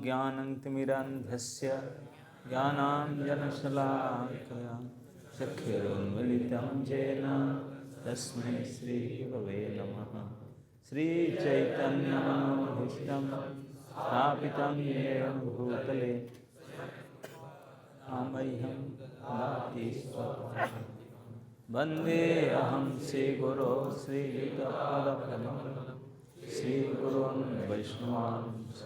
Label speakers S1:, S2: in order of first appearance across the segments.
S1: ज्ञानतिमिरान्धस्य ज्ञानाञ्जनशलाकया चक्षुरुन्मीलितं येन तस्मै श्रीगुरवे नमः। श्रीचैतन्यमनोभीष्टं स्थापितं येन भूतले मह्यं ददाति स्वपदं। वन्देऽहं श्रीगुरो श्रीयुतपदकमलं श्रीगुरोन् वैष्णवांश्च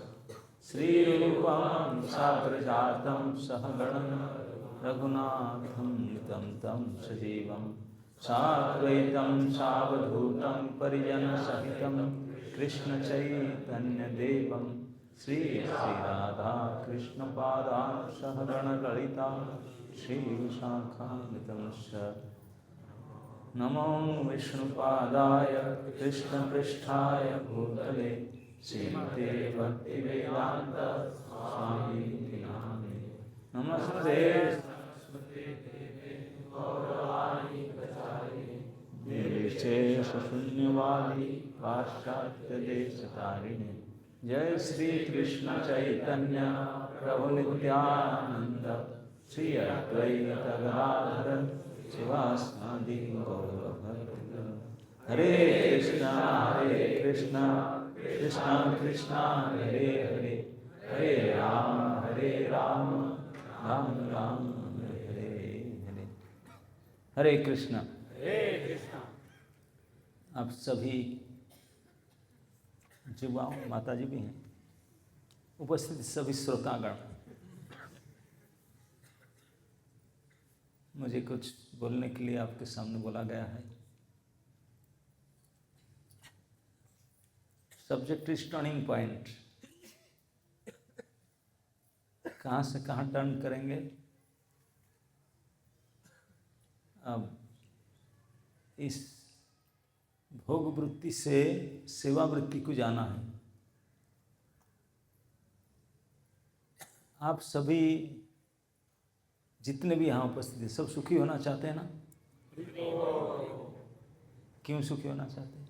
S1: श्रीरूपं साग्रजातं सहगणं रघुनाथं तं सजीवं साद्वैतं सावधूतं परिजनसहितं कृष्णचैतन्यदेवं श्रीराधा कृष्णपादान् सहगणललिता श्रीविशाखान्वितंश्च। नमो विष्णुपादाय कृष्णपृष्ठाय भूतले श्रीमते भक्तिवेदान्त स्वामिनिति नामिने। नमस्ते निर्विशेषशून्यवादी पाश्चात्यदेशतारिणे। जय श्री कृष्ण चैतन्य प्रभु नित्यानंद श्री अद्वैत गदाधर शिवासादि गौरभक्तवृंद। हरे कृष्णा कृष्णा कृष्णा हरे हरे, हरे राम राम राम हरे हरे। हरे कृष्णा। आप सभी युवाओं, माता जी भी हैं, उपस्थित सभी श्रोतागण, मुझे कुछ बोलने के लिए आपके सामने बोला गया है। Subject is turning point. कहाँ से कहाँ टर्न करेंगे? अब इस भोग वृत्ति से सेवा वृत्ति को जाना है। आप सभी जितने भी यहाँ उपस्थित हैं सब सुखी होना चाहते हैं ना? क्यों सुखी होना चाहते हैं?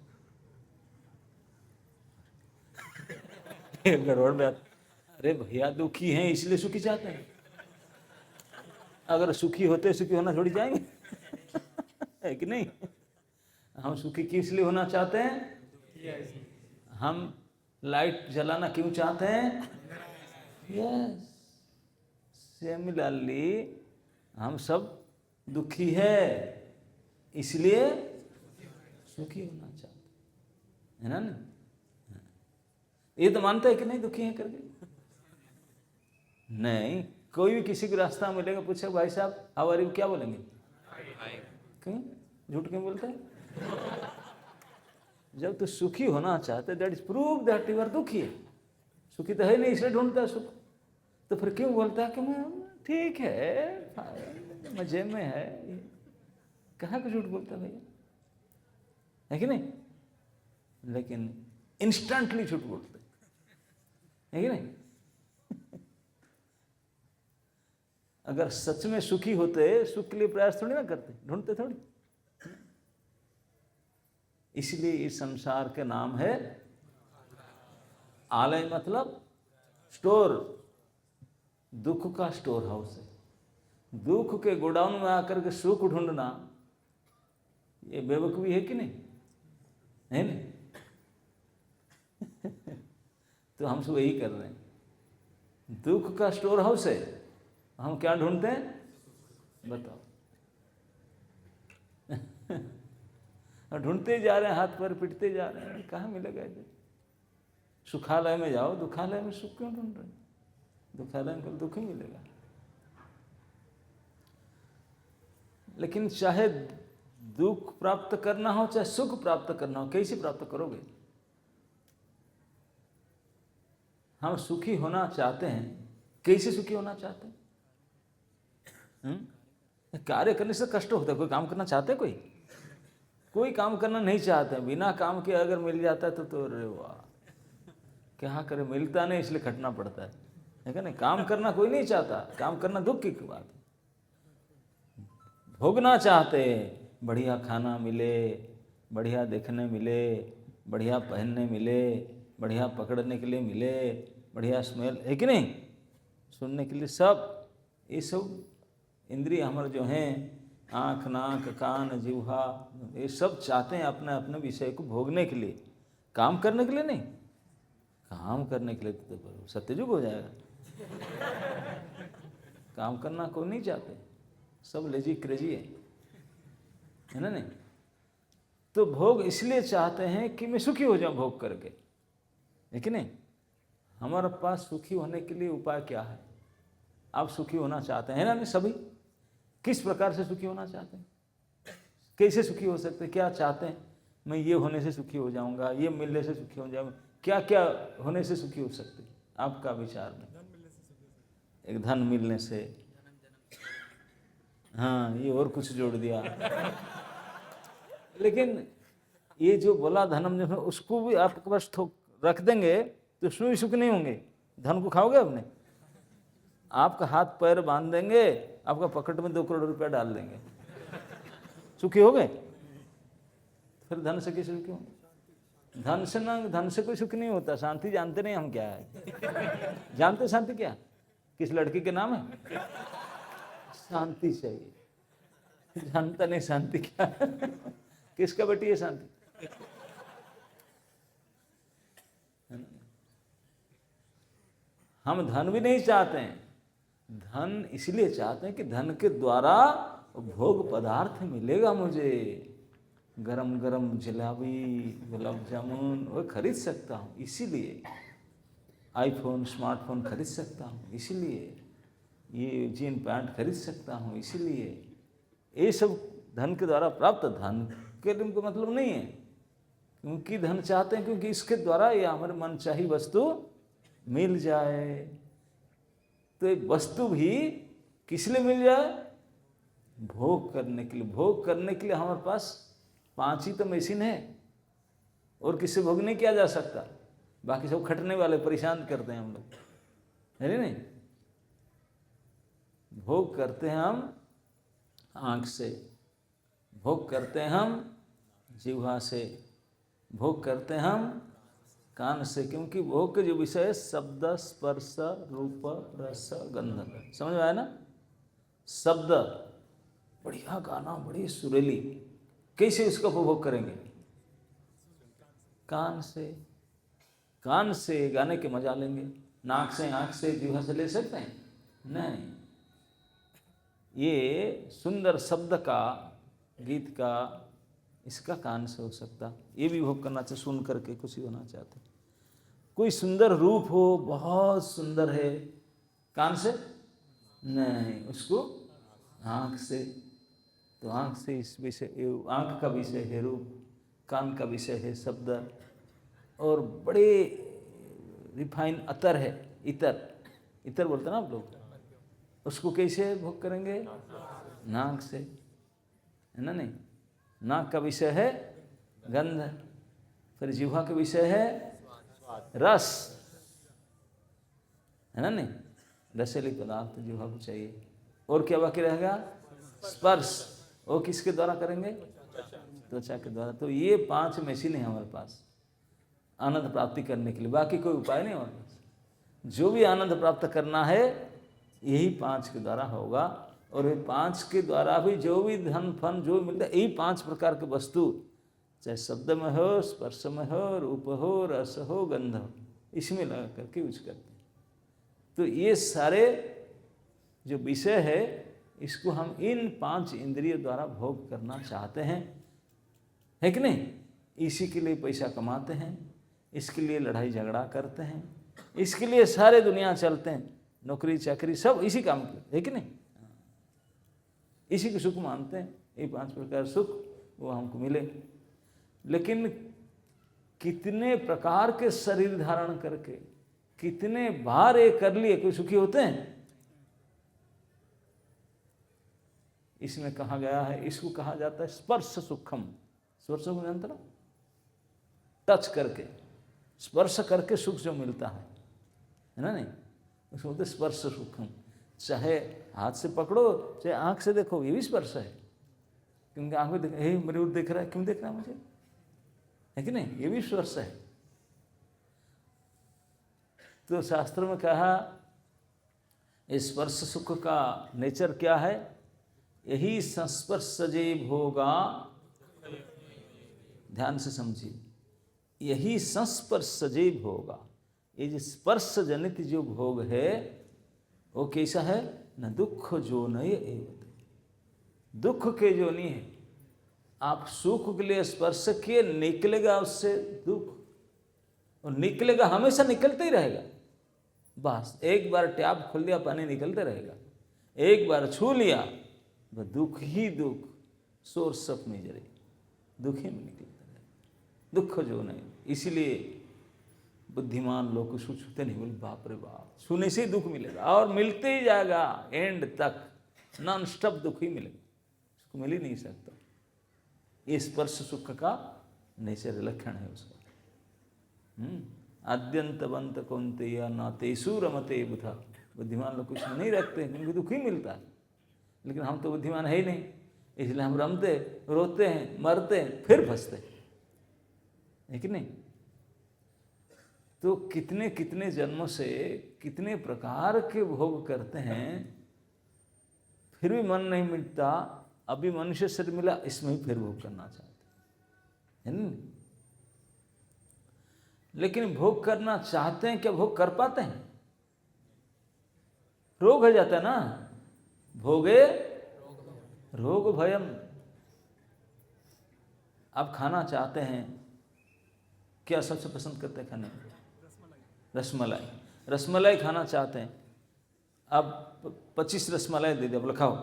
S1: गड़बड़ में अरे भैया दुखी हैं इसलिए सुखी चाहते हैं। अगर सुखी होते सुखी होना थोड़ी जाएंगे है कि नहीं? हम सुखी किस लिए होना चाहते हैं? हम लाइट जलाना क्यों चाहते हैं? यस, सिमिलरली हम सब दुखी है इसलिए सुखी होना चाहते है ना? ये तो मानता है कि नहीं दुखी है करके? नहीं, कोई भी किसी को रास्ता मिलेगा पूछे भाई साहब हाउ आर यू, क्या बोलेंगे? क्यों झूठ क्यों बोलते हैं? जब तू सुखी होना चाहते that is prove that you are दुखी है। सुखी तो है नहीं इसलिए ढूंढता है सुख, तो फिर क्यों बोलता है कि मैं ठीक है मजे में है? कहाँ का झूठ बोलता है भैया, है कि नहीं? लेकिन इंस्टेंटली झूठ बोलते है कि नहीं? अगर सच में सुखी होते सुख के लिए प्रयास थोड़ी ना करते, ढूंढते थोड़ी। इसलिए इस संसार के नाम है आलय, मतलब स्टोर, दुख का स्टोर हाउस है। दुख के गोडाउन में आकर के सुख ढूंढना ये बेवकूफी है कि नहीं? है नहीं? तो हम सब यही कर रहे हैं। दुख का स्टोर हाउस है, हम क्या ढूंढते हैं बताओ? और ढूंढते जा रहे हैं, हाथ पर पिटते जा रहे हैं, कहाँ मिलेगा इधर? सुखालय में जाओ, दुखालय में सुख क्यों ढूंढ रहे हैं? दुखालय में दुख ही मिलेगा। लेकिन चाहे दुख प्राप्त करना हो चाहे सुख प्राप्त करना हो, कैसे प्राप्त करोगे? हम सुखी होना चाहते हैं, कैसे सुखी होना चाहते हैं? कार्य करने से कष्ट होता है। कोई काम करना चाहते हैं? कोई काम करना नहीं चाहते। बिना काम के अगर मिल जाता है तो अरे वाह, क्या करे, मिलता नहीं इसलिए खटना पड़ता है क्या नहीं? काम करना कोई नहीं चाहता, काम करना दुख की बात है। भोगना चाहते, बढ़िया खाना मिले, बढ़िया देखने मिले, बढ़िया पहनने मिले, बढ़िया पकड़ने के लिए मिले, बढ़िया स्मेल है कि नहीं, सुनने के लिए सब, ये सब इंद्रिय हमारे जो हैं, आँख, नाक, कान, जिह्वा, ये सब चाहते हैं अपने अपने विषय को भोगने के लिए, काम करने के लिए नहीं। काम करने के लिए तो सत्ययुग हो जाएगा। काम करना कोई नहीं चाहते, सब लेजी क्रेजी है ना नहीं। तो भोग इसलिए चाहते हैं कि मैं सुखी हो जाऊं भोग करके, है कि नहीं। हमारे पास सुखी होने के लिए उपाय क्या है? आप सुखी होना चाहते हैं ना नहीं सभी? किस प्रकार से सुखी होना चाहते हैं? कैसे सुखी हो सकते हैं? क्या चाहते हैं? मैं ये होने से सुखी हो जाऊंगा, ये मिलने से सुखी हो जाऊंगा, क्या क्या होने से सुखी हो सकते हैं आपका विचार में? एक धन मिलने से, हाँ ये और कुछ जोड़ दिया। लेकिन ये जो बोला धनम जो, उसको भी आपके पास रख देंगे तो उसमें भी सुख नहीं होंगे। धन को खाओगे आपने, आपका हाथ पैर बांध देंगे, आपका पॉकेट में 2 करोड़ रुपया डाल देंगे, सुखी हो गए? फिर धन से कैसे सुखी होंगे? धन से ना, धन से कोई सुख नहीं होता। शांति जानते नहीं हम क्या है? जानते शांति क्या? किस लड़की के नाम है? शांति चाहिए, जानता नहीं शांति क्या है। किसका बेटी है शांति? हम धन भी नहीं चाहते हैं, धन इसलिए चाहते हैं कि धन के द्वारा भोग पदार्थ मिलेगा मुझे। गरम गरम जलेबी, गुलाब जामुन वो खरीद सकता हूँ, इसीलिए आईफोन, स्मार्टफोन खरीद सकता हूँ, इसीलिए ये जीन पैंट खरीद सकता हूँ, इसीलिए ये सब धन के द्वारा प्राप्त। धन के लिए उनको मतलब नहीं है, क्योंकि धन चाहते हैं क्योंकि इसके द्वारा ये हमारे मनचाही वस्तु मिल जाए। तो ये वस्तु भी किस लिए मिल जाए? भोग करने के लिए। भोग करने के लिए हमारे पास 5 ही तो मशीन है, और किससे भोग नहीं किया जा सकता। बाकी सब खटने वाले परेशान करते हैं हम लोग, है नहीं। भोग करते हैं हम आँख से, भोग करते हैं हम जिह्वा से, भोग करते हैं हम कान से, क्योंकि भोग के जो विषय है शब्द, स्पर्श, रूप, रस, गंध। समझ में आया ना? शब्द, बढ़िया गाना, बड़ी सुरीली, कैसे इसका उपभोग करेंगे? कान से, कान से गाने के मजा लेंगे। नाक से, आँख से, जिह्वा से ले सकते हैं? नहीं। ये सुंदर शब्द का, गीत का, इसका कान से हो सकता, ये भी भोग करना चाहिए। सुन करके खुशी होना चाहते। कोई सुंदर रूप हो, बहुत सुंदर है, कान से नहीं, उसको आँख से। तो आँख से इस विषय, आँख का विषय है रूप, कान का विषय है शब्द, और बड़े रिफाइन अतर है, इतर, इतर बोलते ना आप लोग, उसको कैसे भोग करेंगे? नाक से, है ना नहीं। नाक का विषय है गंध, फिर जिह्वा का विषय है रस, है ना नहीं। रसीली पदार्थ जिह्वा को चाहिए। और क्या बाकी रहेगा? स्पर्श, वो किसके द्वारा करेंगे? त्वचा के द्वारा। तो ये 5 मशीन है हमारे पास आनंद प्राप्ति करने के लिए, बाकी कोई उपाय नहीं हमारे पास। जो भी आनंद प्राप्त करना है यही 5 के द्वारा होगा। और ये 5 के द्वारा भी जो भी धन फन जो मिलता है, यही 5 प्रकार के वस्तु, चाहे शब्द में हो, स्पर्श में हो, रूप हो, रस हो, गंध हो, इसमें लगा करके यूज करते हैं। तो ये सारे जो विषय है, इसको हम इन 5 इंद्रियों द्वारा भोग करना चाहते हैं, है कि नहीं। इसी के लिए पैसा कमाते हैं, इसके लिए लड़ाई झगड़ा करते हैं, इसके लिए सारे दुनिया चलते हैं, नौकरी चाकरी सब इसी काम के लिए, है कि नहीं। इसी को सुख मानते हैं, ये 5 प्रकार सुख वो हमको मिले। लेकिन कितने प्रकार के शरीर धारण करके कितने बार ये कर लिए, कोई सुखी होते हैं? इसमें कहा गया है, इसको कहा जाता है स्पर्श सुखम। स्पर्श सुख जानते ना, टच करके, स्पर्श करके सुख जो मिलता है ना नहीं, उसको बोलते स्पर्श सुखम। चाहे हाथ से पकड़ो, चाहे आंख से देखो, ये भी स्पर्श है। क्योंकि आंख में हे मयूर देख रहा है, क्यों देख रहा है मुझे, है कि नहीं, ये भी स्पर्श है। तो शास्त्र में कहा स्पर्श सुख का नेचर क्या है? यही संस्पर्शजे भोगा, ध्यान से समझिए, यही संस्पर्शजे भोगा, ये जो स्पर्श जनित जो भोग है वो कैसा है? न दुख जोनय एवं, दुख के जोनी है। आप सुख के लिए स्पर्श किए, निकलेगा उससे दुख, और निकलेगा, हमेशा निकलते ही रहेगा। बस एक बार टैप खोल दिया, पानी निकलते रहेगा। एक बार छू लिया, वह दुख ही दुख, सोर्स ऑफ मिजरी, दुख ही में निकलता रहेगा, दुख जो नहीं। इसीलिए बुद्धिमान लोग कुछ छूते नहीं, बोले बाप रे बाप, छूने से ही दुख मिलेगा, और मिलते ही जाएगा एंड तक, नॉन स्टॉप दुख ही मिलेगा, उसको मिल ही नहीं सकता। ये स्पर्श सुख का नेचर लक्षण है उसका। आद्यंतवंत कौन्तेय न तेषु रमते बुधा, बुद्धिमान लोग कुछ नहीं रखते, क्योंकि दुख ही मिलता है। लेकिन हम तो बुद्धिमान है ही नहीं, इसलिए हम रमते, रोते हैं, मरते हैं, फिर फंसते हैं, है कि नहीं? तो कितने कितने जन्मों से कितने प्रकार के भोग करते हैं, फिर भी मन नहीं मिटता। अभी मनुष्य शरीर मिला, इसमें ही फिर भोग करना चाहते हैं, है ना? लेकिन भोग करना चाहते हैं, क्या भोग कर पाते हैं? रोग हो जाता है ना, भोगे रोग भयम। आप खाना चाहते हैं, क्या सबसे पसंद करते हैं खाने में? रसमलाई। रसमलाई खाना चाहते हैं, अब 25 रसमलाई दे दिया, बोले खाओ।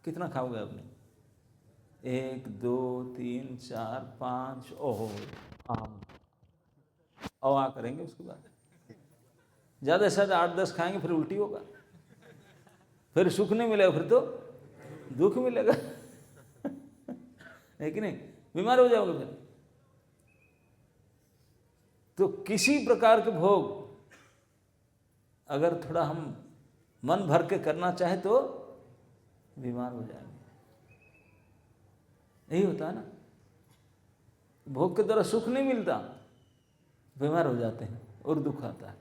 S1: कितना खाओगे आपने? 1 2 3 4 5, ओहो आ करेंगे। उसके बाद ज़्यादा से ज़्यादा 8-10 खाएंगे, फिर उल्टी होगा, फिर सुख नहीं मिलेगा, फिर तो दुख मिलेगा, है कि नहीं? बीमार हो जाओगे फिर। तो किसी प्रकार के भोग अगर थोड़ा हम मन भर के करना चाहे तो बीमार हो जाएंगे। यही होता है ना, भोग के द्वारा सुख नहीं मिलता, बीमार हो जाते हैं और दुख आता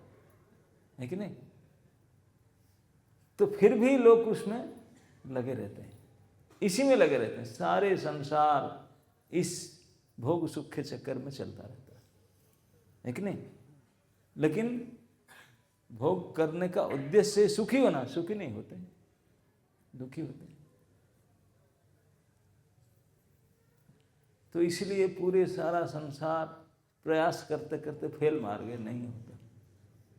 S1: है कि नहीं? तो फिर भी लोग उसमें लगे रहते हैं, इसी में लगे रहते हैं। सारे संसार इस भोग सुख के चक्कर में चलता रहता है कि नहीं? लेकिन भोग करने का उद्देश्य सुखी होना, सुखी नहीं होते, दुखी होते हैं। तो इसलिए पूरे सारा संसार प्रयास करते करते फेल मार गए, नहीं होता।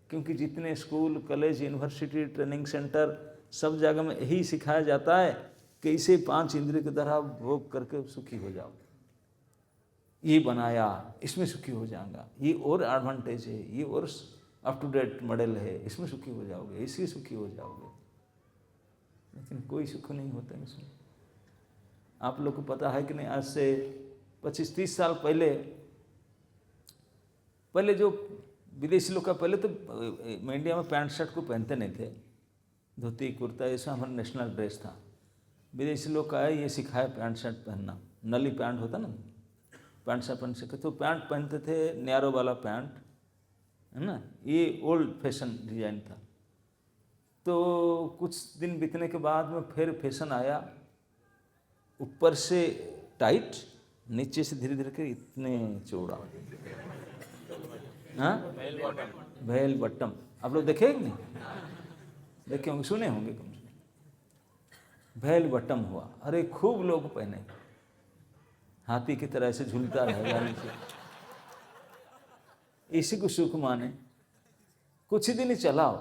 S1: क्योंकि जितने school, college, university, training centre, सब जगह में यही सिखाया जाता है कि इसे 5 इंद्रिय के द्वारा भोग करके सुखी हो जाओ। ये बनाया, इसमें सुखी हो जाऊंगा, ये और एडवांटेज है, ये और अप टू डेट मॉडल है, इसमें सुखी हो जाओगे, इससे सुखी हो जाओगे। लेकिन कोई सुख नहीं होता इसमें। आप लोग को पता है कि नहीं, आज से 25-30 साल पहले जो विदेशी लोग का, पहले तो इंडिया में पैंट शर्ट को पहनते नहीं थे, धोती कुर्ता ये सब हमारा नेशनल ड्रेस था। विदेशी लोग का है ये सिखाया पैंट शर्ट पहनना, नली पैंट होता ना, पैंट शर्ट पहन सके तो पैंट पहनते थे, नैरो वाला पैंट, है ना, ये ओल्ड फैशन डिजाइन था। तो कुछ दिन बीतने के बाद में फिर फैशन आया, ऊपर से टाइट, नीचे से धीरे धीरे के इतने चौड़ा, हाँ, बेल बटम। आप लोग देखे नहीं? देखे होंगे, सुने होंगे कम से कम। बेल बटम हुआ, अरे खूब लोग पहने, हाथी की तरह से झूलता रहेगा नीचे। इसी को सुख माने। कुछ ही दिन ही चलाओ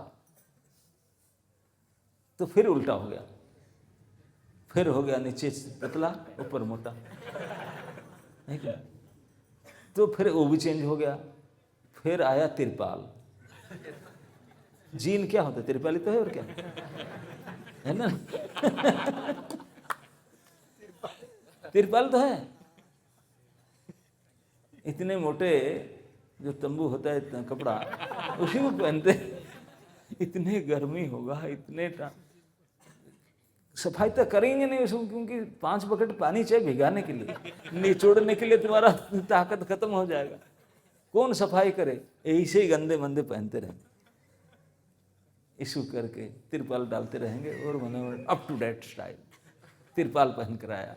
S1: तो फिर उल्टा हो गया, फिर हो गया नीचे पतला ऊपर मोटा, है क्या? तो फिर वो भी चेंज हो गया। फिर आया तिरपाल। जीन क्या होता है? तिरपाल ही तो है, और क्या है ना? तिरपाल तो है। इतने मोटे जो तंबू होता है, इतना कपड़ा, उसी को पहनते। इतने गर्मी होगा, इतने सफाई तो करेंगे नहीं उसको, क्योंकि 5 बकेट पानी चाहिए भिगाने के लिए, निचोड़ने के लिए तुम्हारा ताकत खत्म हो जाएगा। कौन सफाई करे? ऐसे ही गंदे मंदे पहनते रहते। इशू करके तिरपाल डालते रहेंगे और मैंने अप टू डेट स्टाइल तिरपाल पहन कर आया,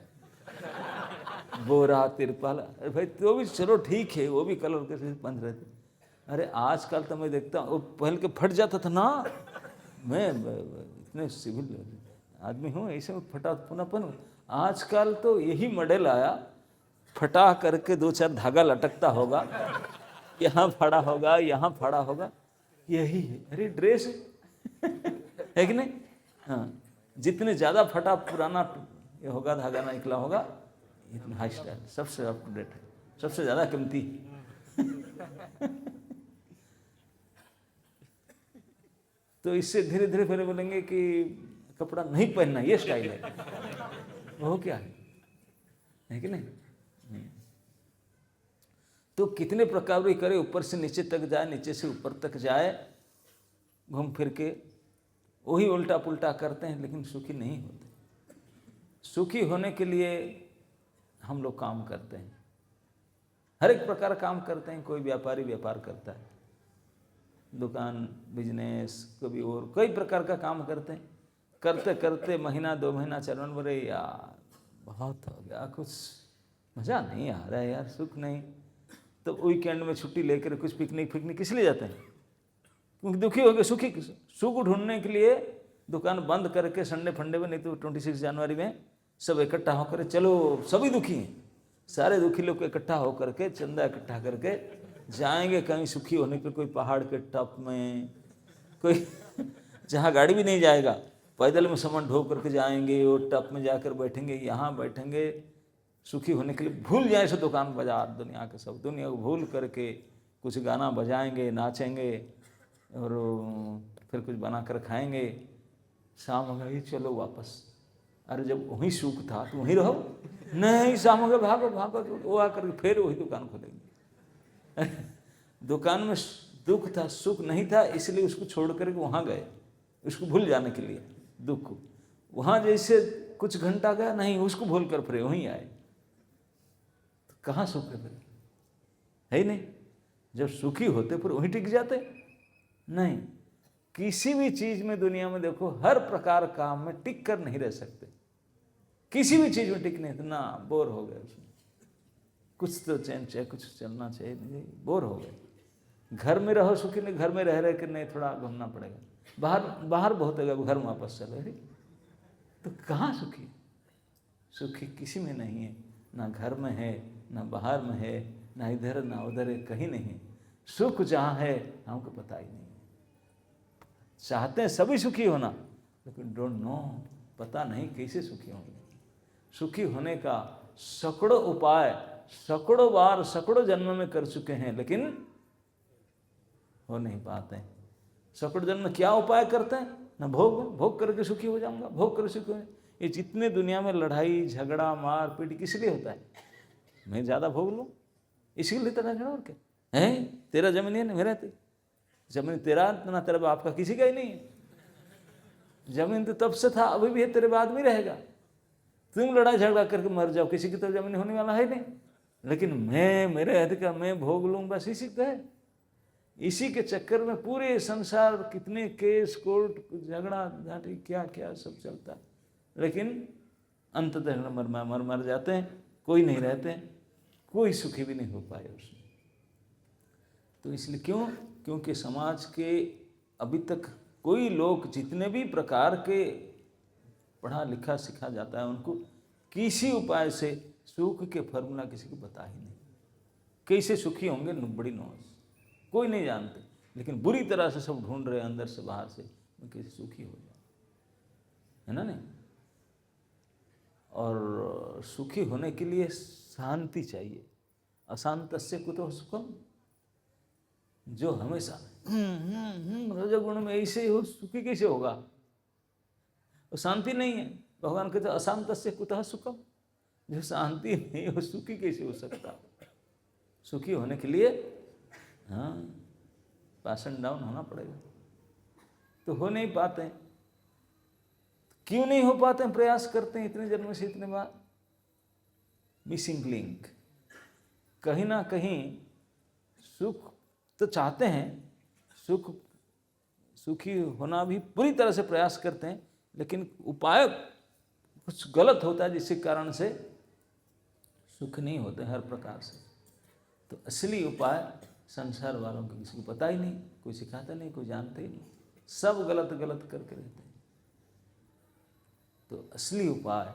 S1: बोरा तिरपाल। अरे भाई तो भी चलो ठीक है, वो भी कलर के पहन रहे थे। अरे आजकल तो मैं देखता हूँ पहन के फट जाता था ना, मैं इतने सिविल आदमी हूँ, ऐसे में फटा पुनः। आजकल तो यही मॉडल आया, फटा करके 2-4 धागा लटकता होगा, यहाँ फड़ा होगा, यहाँ फड़ा होगा, यही है। अरे ड्रेस है कि नहीं? हाँ, जितने ज़्यादा फटा पुराना ये होगा, धागा निकला होगा, इतना हाई स्टाइल, सबसे अप टू डेट है, सबसे ज़्यादा कीमती। तो इससे धीरे धीरे फिर बोलेंगे कि कपड़ा नहीं पहनना, ये स्टाइल है, वो क्या है कि नहीं? तो कितने प्रकार भी करे, ऊपर से नीचे तक जाए, नीचे से ऊपर तक जाए, घूम फिर के वही उल्टा पुल्टा करते हैं, लेकिन सुखी नहीं होते। सुखी होने के लिए हम लोग काम करते हैं, हर एक प्रकार काम करते हैं। कोई व्यापारी व्यापार करता है, दुकान बिजनेस, कभी और कई प्रकार का काम करते हैं। करते करते महीना 2 महीना चलन, बोले यार बहुत हो गया, कुछ मज़ा नहीं आ रहा है यार, सुख नहीं। तो वीकेंड में छुट्टी लेकर कुछ पिकनिक किस लिए जाते हैं? क्योंकि दुखी हो गए। सुख ढूंढने के लिए दुकान बंद करके संडे फंडे में, नहीं तो 26 जनवरी में सब इकट्ठा होकर, चलो सभी दुखी हैं, सारे दुखी लोग इकट्ठा होकर के चंदा इकट्ठा करके जाएंगे कहीं सुखी होने के, कोई पहाड़ के टॉप में, कोई जहाँ गाड़ी भी नहीं जाएगा, पैदल में सामान ढो करके जाएंगे, वो टॉप में जाकर बैठेंगे, यहाँ बैठेंगे सुखी होने के लिए। भूल जाए से दुकान बाजार दुनिया के सब, दुनिया को भूल करके कुछ गाना बजाएंगे, नाचेंगे और फिर कुछ बना कर खाएंगे। शाम हो गई, चलो वापस। अरे जब वहीं सुख था तो वहीं रहो, नहीं शाम हो गया, भागो भागो, वो आकर फिर वही दुकान खोलेंगे। दुकान में दुख था, सुख नहीं था, इसलिए उसको छोड़ करके वहाँ गए, उसको भूल जाने के लिए दुख को। वहाँ जैसे कुछ घंटा गया, नहीं उसको भूल कर फिर वहीं आए, तो कहाँ सुख है फिर? है ही नहीं। जब सुखी होते फिर वहीं टिक जाते नहीं। किसी भी चीज में दुनिया में देखो, हर प्रकार काम में टिक कर नहीं रह सकते, किसी भी चीज में टिक नहीं, ना बोर हो गए उसमें, कुछ तो चैन चाहिए, कुछ चलना चाहिए, नहीं बोर हो गए। घर में रहो सुखी नहीं, घर में रह कर नहीं, थोड़ा घूमना पड़ेगा, बाहर बहुत है, घर में वापस चलो, तो कहाँ सुखी? सुखी किसी में नहीं है, ना घर में है, ना बाहर में है, ना इधर ना उधर है, कहीं नहीं। सुख जहाँ है हमको पता ही नहीं। चाहते हैं सभी सुखी होना, लेकिन डोंट नो, पता नहीं कैसे सुखी होंगे। सुखी होने का सैकड़ों उपाय, सैकड़ों बार, सैकड़ों जन्म में कर चुके हैं, लेकिन हो नहीं पाते। सैकड़ों जन्म में क्या उपाय करते हैं? ना भोग करके सुखी हो जाऊंगा, भोग करके सुखी हो। ये जितने दुनिया में लड़ाई झगड़ा मार पीट किस लिए होता है? मैं ज़्यादा भोग लूँ, इसीलिए तो झगड़ा। और क्या है? तेरा जमीन है ना मेरा, जमीन तेरा ना तेरा बाप का, किसी का ही नहीं है। जमीन तो तब से था, अभी भी है, तेरे बाद में रहेगा। तुम लड़ाई झगड़ा करके मर जाओ, किसी की तो जमीन होने वाला है नहीं। लेकिन मैं, मेरे हद का मैं भोग लूँ, बस इसी तो है। इसी के चक्कर में पूरे संसार कितने केस कोर्ट झगड़ा झाटी क्या क्या सब चलता है, लेकिन अंततः मर जाते हैं, कोई नहीं रहते हैं, कोई सुखी भी नहीं हो पाए उसमें। तो इसलिए क्यों? क्योंकि समाज के अभी तक कोई लोग, जितने भी प्रकार के पढ़ा लिखा सिखा जाता है, उनको किसी उपाय से सुख के फॉर्मूला किसी को पता ही नहीं। कैसे सुखी होंगे, बड़ी नॉस, कोई नहीं जानते, लेकिन बुरी तरह से सब ढूंढ रहे हैं अंदर से बाहर से, कैसे सुखी हो जाए, है ना नहीं? और सुखी होने के लिए शांति चाहिए। अशांतस्य कुतो सुखम, जो हमेशा रजोगुण में ऐसे ही हो, सुखी कैसे होगा? वो शांति नहीं है। भगवान कहते अशांतस्य कुतः सुखम, जो शांति नहीं हो सुखी कैसे हो सकता? सुखी होने के लिए हाँ पास एंड डाउन होना पड़ेगा, तो हो नहीं पाते हैं। क्यों नहीं हो पाते हैं? प्रयास करते हैं इतने जन्म से, इतने बार। मिसिंग लिंक, कहीं ना कहीं सुख तो चाहते हैं, सुखी होना भी पूरी तरह से प्रयास करते हैं, लेकिन उपाय कुछ गलत होता है जिसके कारण से सुख नहीं होते हर प्रकार से। तो असली उपाय संसार वालों को किसी को पता ही नहीं, कोई सिखाता नहीं, कोई जानते ही नहीं, सब गलत गलत करके रहते हैं। तो असली उपाय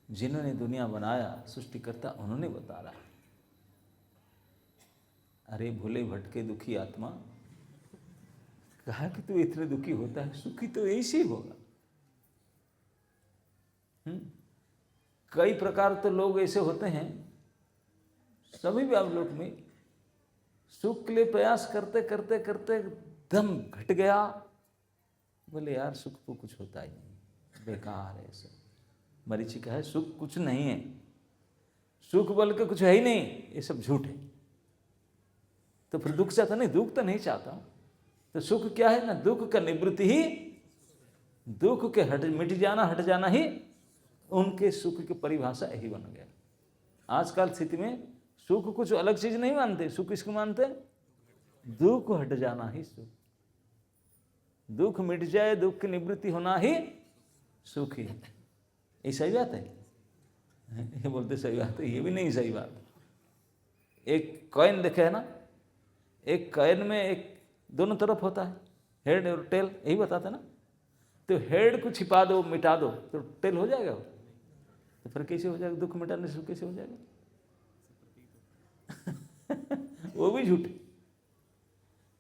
S1: जिन्होंने दुनिया बनाया, सृष्टिकर्ता, उन्होंने बताया। अरे भूले भटके दुखी आत्मा, कहा कि तू इतने दुखी होता है, सुखी तो ऐसे ही होगा। कई प्रकार तो लोग ऐसे होते हैं सभी व्यावलोक में, सुख के लिए प्रयास करते करते करते दम घट गया, बोले यार सुख तो कुछ होता ही नहीं, बेकार है सब। मरीचिका है, सुख कुछ नहीं है, सुख बोल के कुछ है ही नहीं, ये सब झूठ है। तो फिर दुख चाहता नहीं, दुख तो नहीं चाहता, तो सुख क्या है ना, दुख का निवृत्ति ही, दुख के मिट जाना ही उनके सुख की परिभाषा यही बन गया। आजकल स्थिति में सुख कुछ अलग चीज नहीं मानते, सुख किसको मानते, दुख हट जाना ही सुख, दुख मिट जाए, दुख की निवृत्ति होना ही सुख ही। ये सही बात है? ये बोलते सही बात है, ये भी नहीं सही बात। एक कॉइन देखे है ना, एक कॉइन में एक दोनों तरफ होता है, हेड और टेल, यही बताते ना। तो हेड को छिपा दो, मिटा दो, तो टेल हो जाएगा। तो फिर कैसे हो जाएगा, दुख मिटाने से कैसे हो जाएगा? वो भी झूठ,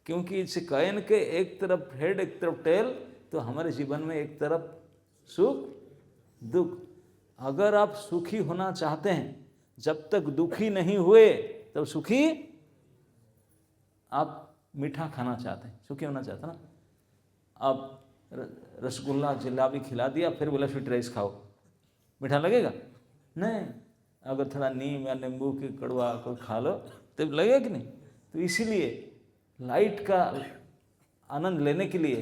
S1: क्योंकि इस कॉइन के एक तरफ हेड एक तरफ टेल, तो हमारे जीवन में एक तरफ सुख दुख। अगर आप सुखी होना चाहते हैं, जब तक दुखी नहीं हुए तब तो सुखी, आप मीठा खाना चाहते हैं, सुखी होना चाहते हैं ना। आप रसगुल्ला जलेबी खिला दिया, फिर बोला स्वीट राइस खाओ, मीठा लगेगा? नहीं। अगर थोड़ा नीम या नींबू की कड़वा को खा लो तब लगेगा कि नहीं? तो इसीलिए लाइट का आनंद लेने के लिए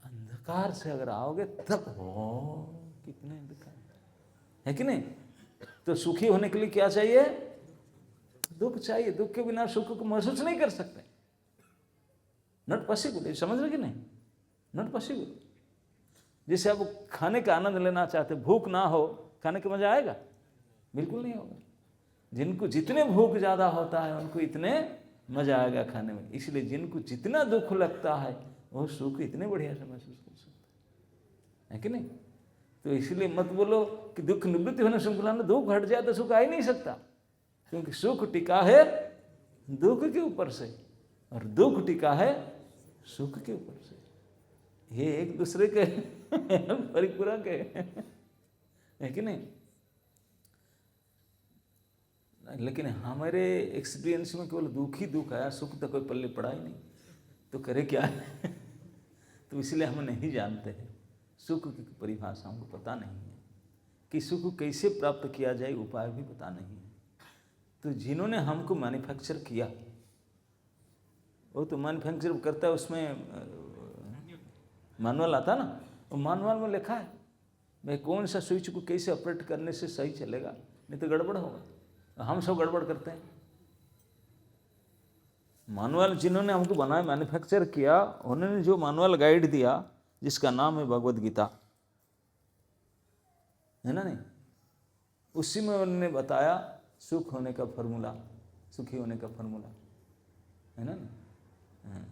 S1: अंधकार से अगर आओगे तब हो, कितने अंधकार है कि नहीं? तो सुखी होने के लिए क्या चाहिए? दुख चाहिए। दुख के बिना सुख को महसूस नहीं कर सकते, नॉट पॉसिबल। समझ रहे कि नहीं? Not possible. जैसे आप खाने का आनंद लेना चाहते, भूख ना हो, खाने का मजा आएगा? बिल्कुल नहीं होगा। जिनको जितने भूख ज्यादा होता है उनको इतने मजा आएगा खाने में। इसलिए जिनको जितना दुख लगता है वो सुख इतने बढ़िया से महसूस कर सकते है कि नहीं? तो इसलिए मत बोलो कि दुख निवृत्ति होने से बुलाना, दुख हट जाए तो सुख आ ही नहीं सकता, क्योंकि सुख टिका है दुख के ऊपर से और दुख टिका है सुख के ऊपर से। ये एक दूसरे के परिपूरक है कि नहीं? लेकिन हमारे एक्सपीरियंस में केवल दुख ही दुख आया, सुख तो कोई पल्ले पड़ा ही नहीं, तो करे क्या है? तो इसलिए हम नहीं जानते हैं सुख की परिभाषा, हमको पता नहीं है कि सुख कैसे प्राप्त किया जाए, उपाय भी पता नहीं है। तो जिन्होंने हमको मैन्युफैक्चर किया, वो तो मैन्युफैक्चर करता है, उसमें मैनुअल आता ना, वो मैनुअल में लिखा है भाई कौन सा स्विच को कैसे ऑपरेट करने से सही चलेगा, नहीं तो गड़बड़ होगा। हम सब गड़बड़ करते हैं। मैनुअल जिन्होंने हमको बनाया, मैन्युफैक्चर किया, उन्होंने जो मैनुअल गाइड दिया जिसका नाम है भगवद गीता, है ना नहीं, उसी में उन्होंने बताया सुख होने का फॉर्मूला, सुखी होने का फॉर्मूला, है ना नहीं।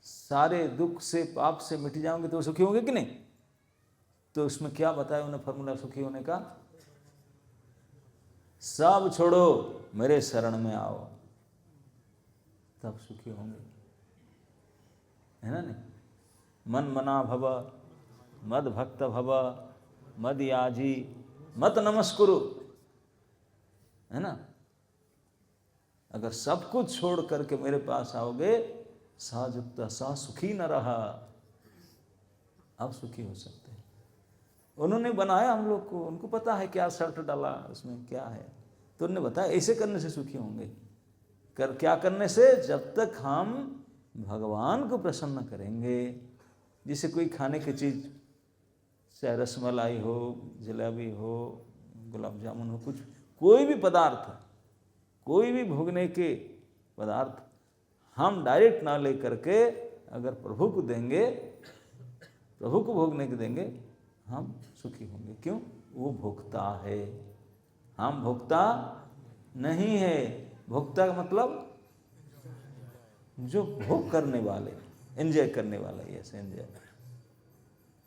S1: सारे दुख से पाप से मिट जाओगे तो सुखी होंगे कि नहीं? तो उसमें क्या बताया उन्हें फॉर्मूला सुखी होने का? सब छोड़ो मेरे शरण में आओ, तब सुखी होंगे, है ना नहीं। मन मना भव मद भक्त भव मद याजी मत नमस्कुरु, है ना। अगर सब कुछ छोड़ करके मेरे पास आओगे, साजुक्ता सा सुखी न रहा, अब सुखी हो सकते हैं। उन्होंने बनाया हम लोग को, उनको पता है क्या शर्त डाला उसमें क्या है, तो उन्होंने बताया ऐसे करने से सुखी होंगे। क्या करने से? जब तक हम भगवान को प्रसन्न करेंगे। जैसे कोई खाने की चीज़, चाहे रसमलाई हो, जलेबी हो, गुलाब जामुन हो, कुछ कोई भी पदार्थ, कोई भी भोगने के पदार्थ हम डायरेक्ट ना ले करके अगर प्रभु को देंगे, प्रभु को भोगने को देंगे, हम सुखी होंगे। क्यों? वो भोक्ता है, हम भोक्ता नहीं है। भोक्ता का मतलब जो भोग करने वाले, एंजॉय करने वाला, ऐसे एंजॉय,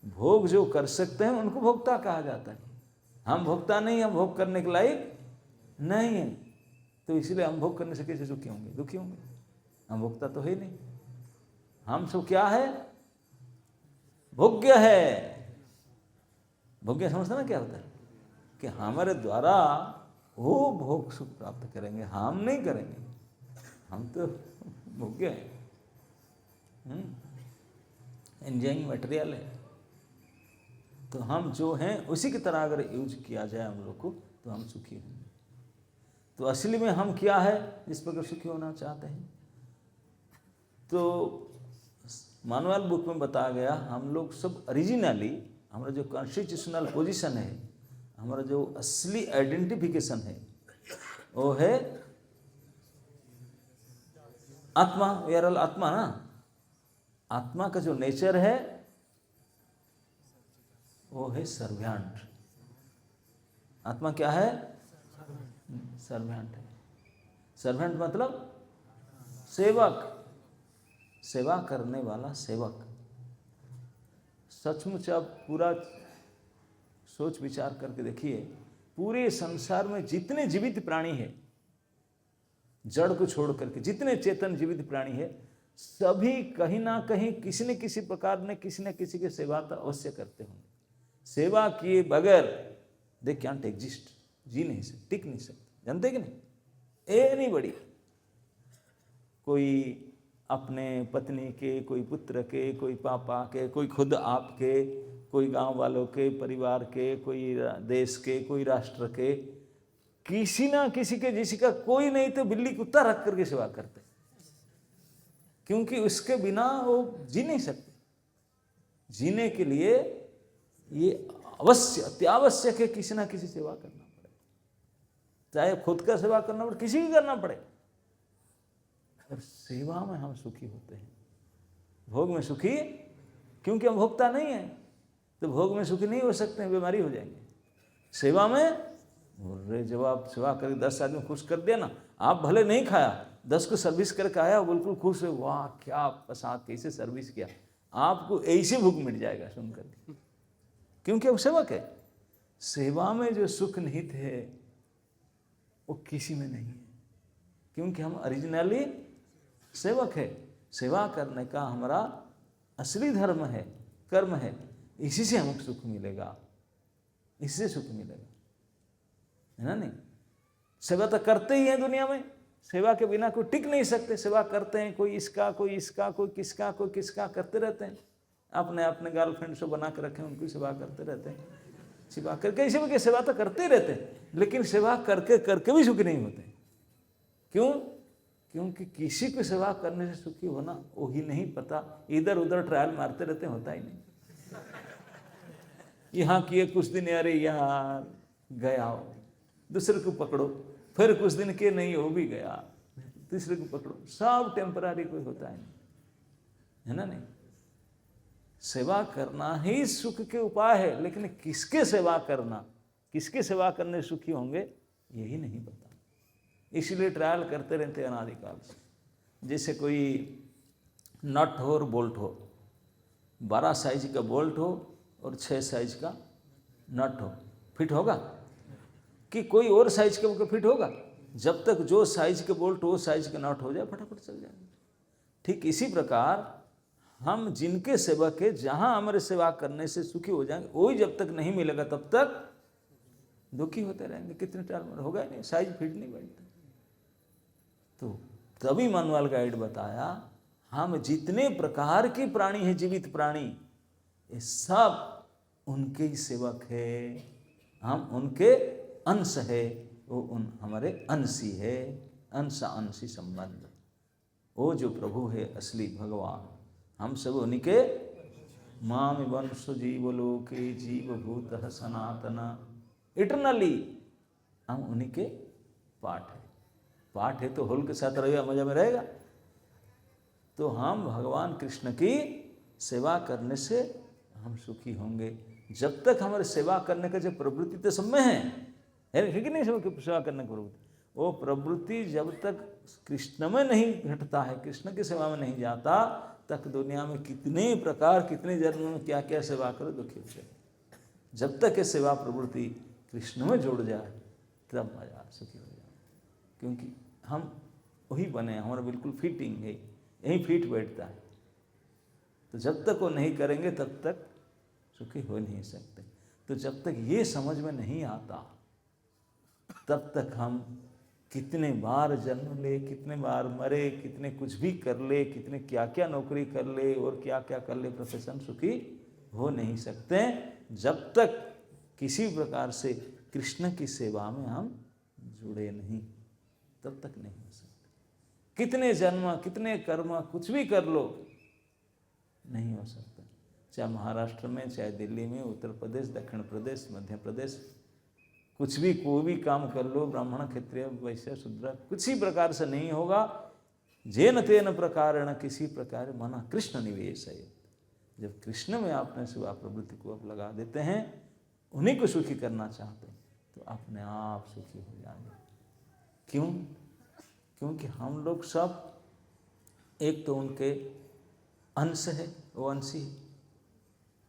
S1: भोग जो कर सकते हैं उनको भोक्ता कहा जाता है। हम भोक्ता नहीं, हम भोग करने के लायक नहीं है, तो इसलिए हम भोग करने से कैसे सुखी होंगे? दुखी होंगे। हम भोक्ता तो है नहीं, हम सब क्या है? भोग्य है। भोग्य समझते ना क्या होता है? कि हमारे द्वारा वो भोग सुख प्राप्त करेंगे, हम नहीं करेंगे, हम तो भोग्य है, एंजॉइंग मटेरियल है। तो हम जो हैं उसी की तरह अगर यूज किया जाए हम लोग को, तो हम सुखी होंगे। तो असली में हम क्या है जिस पर सुखी होना चाहते हैं? तो मानुअल बुक में बताया गया, हम लोग सब ओरिजिनली, हमारा जो कॉन्स्टिट्यूशनल पोजीशन है, हमारा जो असली आइडेंटिफिकेशन है, वो है आत्मा। वी आर ऑल आत्मा ना। आत्मा का जो नेचर है वो है सर्वेंट। आत्मा क्या है? सर्वेंट है। सर्वेंट मतलब सेवक, सेवा करने वाला सेवक। सचमुच आप पूरा सोच विचार करके देखिए, पूरे संसार में जितने जीवित प्राणी है, जड़ को छोड़ करके जितने चेतन जीवित प्राणी है, सभी कहीं ना कहीं किसी न किसी प्रकार में किसी न किसी की सेवा तो अवश्य करते होंगे। सेवा किए बगैर दे कैंट एग्जिस्ट, जी नहीं सकते, टिक नहीं सकते। जानते कि नहीं? एनीबॉडी, कोई अपने पत्नी के, कोई पुत्र के, कोई पापा के, कोई खुद आपके, कोई गांव वालों के, परिवार के, कोई देश के, कोई राष्ट्र के, किसी ना किसी के, जिसी का कोई नहीं तो बिल्ली कुत्ता रख करके सेवा करते, क्योंकि उसके बिना वो जी नहीं सकते। जीने के लिए ये अवश्य अत्यावश्यक है, किसी ना किसी सेवा करना पड़े, चाहे खुद का सेवा करना पड़े, किसी की करना पड़े। और सेवा में हम सुखी होते हैं, भोग में सुखी क्योंकि हम भोगता नहीं है, तो भोग में सुखी नहीं हो सकते हैं, बीमारी हो जाएंगे। सेवा में जब आप सेवा करके 10 आदमी खुश कर दिया ना, आप भले नहीं खाया, 10 को सर्विस करके आया, बिल्कुल खुश है, वाह क्या प्रसाद, कैसे सर्विस किया, आपको ऐसे भूख मिट जाएगा सुन करके, क्योंकि वो सेवक है। सेवा में जो सुख निहित है वो किसी में नहीं है, क्योंकि हम ओरिजिनली सेवक है। सेवा करने का हमारा असली धर्म है, कर्म है, इसी से हमको सुख मिलेगा, इससे सुख मिलेगा, है ना? नहीं, सेवा तो करते ही हैं दुनिया में, सेवा के बिना कोई टिक नहीं सकते। सेवा करते हैं, कोई इसका, कोई इसका, कोई किसका, कोई किसका, करते रहते हैं। अपने अपने गर्लफ्रेंड से बना कर रखे हैं, उनकी सेवा करते रहते हैं, सेवा करके इसी में सेवा तो करते ही रहते हैं, लेकिन सेवा करके करके भी सुखी नहीं होते। क्यों? क्योंकि किसी को सेवा करने से सुखी होना वो ही नहीं पता, इधर उधर ट्रायल मारते रहते, होता ही नहीं। यहाँ किए कुछ दिन, अरे यार गया, दूसरे को पकड़ो, फिर कुछ दिन के नहीं, वो भी गया, तीसरे को पकड़ो, सब टेम्परारी, कोई होता ही नहीं, है ना? नहीं, सेवा करना ही सुख के उपाय है, लेकिन किसके सेवा करना, किसके सेवा करने सुखी होंगे यही नहीं पता, इसलिए ट्रायल करते रहते हैं अनादिकाल से। जैसे कोई नट हो और बोल्ट हो, 12 साइज का बोल्ट हो और 6 साइज का नट हो, फिट होगा कि कोई और साइज के फिट होगा? जब तक जो साइज के बोल्ट वो साइज के नट हो जाए, फटाफट चल जाएगा। ठीक इसी प्रकार हम जिनके सेवक है, जहां हमारे सेवा करने से सुखी हो जाएंगे, वही जब तक नहीं मिलेगा तब तक दुखी होते रहेंगे। कितने टाइम होगा ही नहीं, साइज फिट नहीं बैठता। तो तभी मानुअल गाइड बताया, हम जितने प्रकार के प्राणी हैं, जीवित प्राणी, ये सब उनके ही सेवक है, हम उनके अंश है, वो उन हमारे अंशी है, अंशा अंशी संबंध। वो जो प्रभु है असली भगवान, हम सब उन्हीं के माम वंश जीव लोके जीव भूत सनातन, इटरनली हम उन्हीं के पाठ है। पाठ है तो होल के साथ रहेगा, मजा में रहेगा, तो हम भगवान कृष्ण की सेवा करने से हम सुखी होंगे। जब तक हमारे सेवा करने का जो प्रवृत्ति तो सब में है कि नहीं, सब सेवा करने की प्रवृत्ति, वो प्रवृत्ति जब तक कृष्ण में नहीं घटता है, कृष्ण की सेवा में नहीं जाता, तक दुनिया में कितने प्रकार, कितने जन्म में क्या क्या सेवा करो दुखी हो जाए। जब तक ये सेवा प्रवृत्ति कृष्ण में जुड़ जाए तब मजा सुखी हो जाए, क्योंकि हम वही बने, हमारा बिल्कुल फिटिंग है, यही फिट बैठता है। तो जब तक वो नहीं करेंगे तब तक सुखी हो नहीं सकते। तो जब तक ये समझ में नहीं आता तब तक हम कितने बार जन्म ले, कितने बार मरे, कितने कुछ भी कर ले, कितने क्या क्या नौकरी कर ले और क्या क्या कर ले, प्रोफेशन, सुखी हो नहीं सकते जब तक किसी प्रकार से कृष्ण की सेवा में हम जुड़े नहीं, तब तक नहीं हो सकते। कितने जन्म, कितने कर्म, कुछ भी कर लो, नहीं हो सकता। चाहे महाराष्ट्र में, चाहे दिल्ली में, उत्तर प्रदेश, दक्षिण प्रदेश, मध्य प्रदेश, कुछ भी कोई भी काम कर लो, ब्राह्मण, क्षत्रिय, वैश्य, शूद्र, कुछ ही प्रकार से नहीं होगा। जेन तेन प्रकारेण, किसी प्रकार मना कृष्ण निवेश है। जब कृष्ण में आपने सेवा प्रवृत्ति को आप लगा देते हैं, उन्हीं को सुखी करना चाहते हैं, तो अपने आप सुखी हो जाएंगे। क्यों? क्योंकि हम लोग सब एक तो उनके अंश है, वो अंशी है।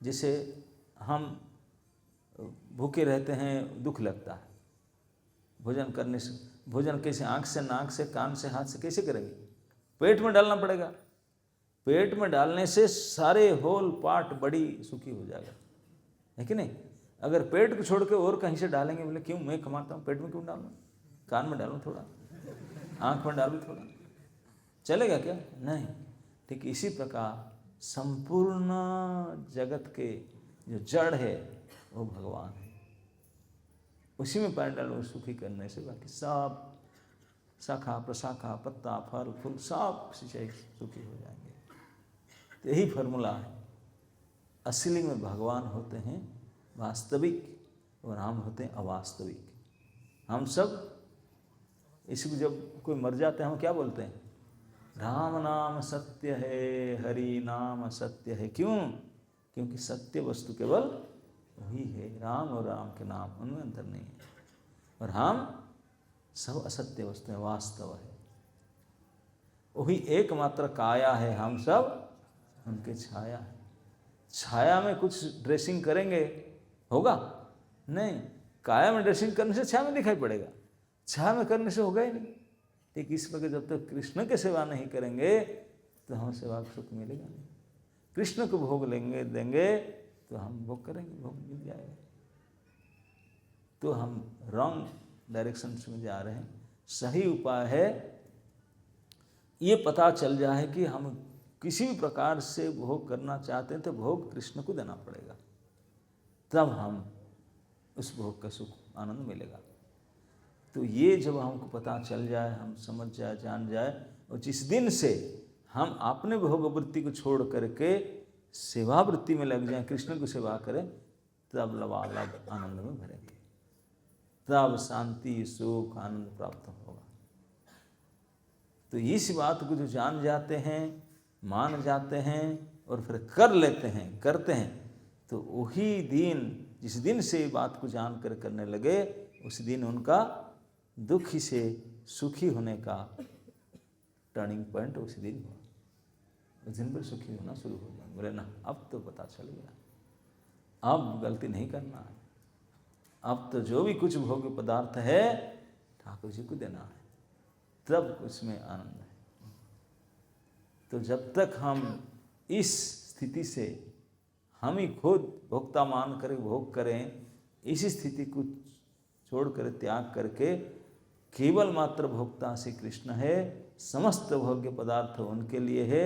S1: जैसे हम भूखे रहते हैं, दुख लगता है, भोजन करने से, भोजन कैसे, आँख से, नाक से, कान से, हाथ से कैसे करेंगे? पेट में डालना पड़ेगा। पेट में डालने से सारे होल पार्ट बड़ी सुखी हो जाएगा, है कि नहीं? अगर पेट को छोड़ के और कहीं से डालेंगे, बोले क्यों, मैं कमाता हूँ, पेट में क्यों डालूँ? कान में डालूँ थोड़ा, आँख में डालूँ थोड़ा, चलेगा क्या? नहीं। ठीक इसी प्रकार संपूर्ण जगत के जो जड़ है वो भगवान है, उसी में पैर डालो, सुखी करने से बाकी सब शाखा, प्रशाखा, पत्ता, फल, फूल सब सिंचाई सुखी हो जाएंगे। तो यही फॉर्मूला है। असली में भगवान होते हैं वास्तविक और हम होते हैं अवास्तविक। हम सब इसको, जब कोई मर जाते हैं हम क्या बोलते हैं? राम नाम सत्य है, हरि नाम सत्य है। क्यों? क्योंकि सत्य वस्तु केवल वही है, राम और राम के नाम, उनमें अंतर नहीं है। और हम सब असत्य वस्तु है, वास्तव है। वही एकमात्र काया है, हम सब उनके छाया है। छाया में कुछ ड्रेसिंग करेंगे, होगा? नहीं। काया में ड्रेसिंग करने से छाया में दिखाई पड़ेगा, छाया में करने से होगा ही नहीं। ठीक इस प्रकार जब तक कृष्ण की सेवा नहीं करेंगे तो हम सेवा का सुख मिलेगा नहीं। कृष्ण को भोग लेंगे, देंगे तो हम भोग करेंगे, भोग मिल जाएगा। तो हम रॉन्ग डायरेक्शन में जा रहे हैं। सही उपाय है ये पता चल जाए कि हम किसी भी प्रकार से भोग करना चाहते हैं तो भोग कृष्ण को देना पड़ेगा, तब हम उस भोग का सुख, आनंद मिलेगा। तो ये जब हमको पता चल जाए, हम समझ जाए, जान जाए, और जिस दिन से हम अपने भोग वृत्ति को छोड़ करके सेवा वृत्ति में लग जाएं, कृष्ण की सेवा करें, तब लबालब आनंद में भरेंगे, तब शांति, सुख, आनंद प्राप्त होगा। तो इस बात को जो जान जाते हैं, मान जाते हैं और फिर कर लेते हैं, करते हैं, तो वही दिन, जिस दिन से बात को जान कर करने लगे, उस दिन उनका दुखी से सुखी होने का टर्निंग पॉइंट उसी दिन हुआ। उस दिन पर सुखी होना शुरू हो गया। बोले ना, अब तो पता चल गया, अब गलती नहीं करना है, अब तो जो भी कुछ भोग्य पदार्थ है ठाकुर जी को देना है, तब उसमें आनंद है। तो जब तक हम इस स्थिति से हम ही खुद भोक्ता मान कर भोग करें, इसी स्थिति को छोड़ कर, त्याग करके केवल मात्र भोक्ता श्री कृष्ण है, समस्त भोग्य पदार्थ उनके लिए है,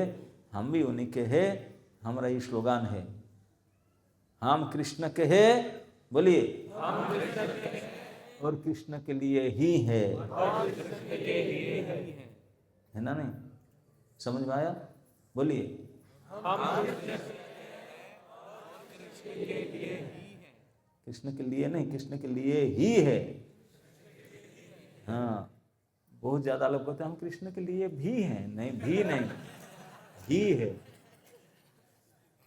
S1: हम भी उन्हीं के हैं। हमारा ये स्लोगान है, हम कृष्ण के हैं, बोलिए, हम कृष्ण के हैं और कृष्ण के लिए ही है, है ना? नहीं समझ में आया? बोलिए, कृष्ण के लिए नहीं, कृष्ण के लिए ही है। हाँ, बहुत ज्यादा लोग कहते हैं हम कृष्ण के लिए भी हैं, नहीं, भी नहीं, ही है।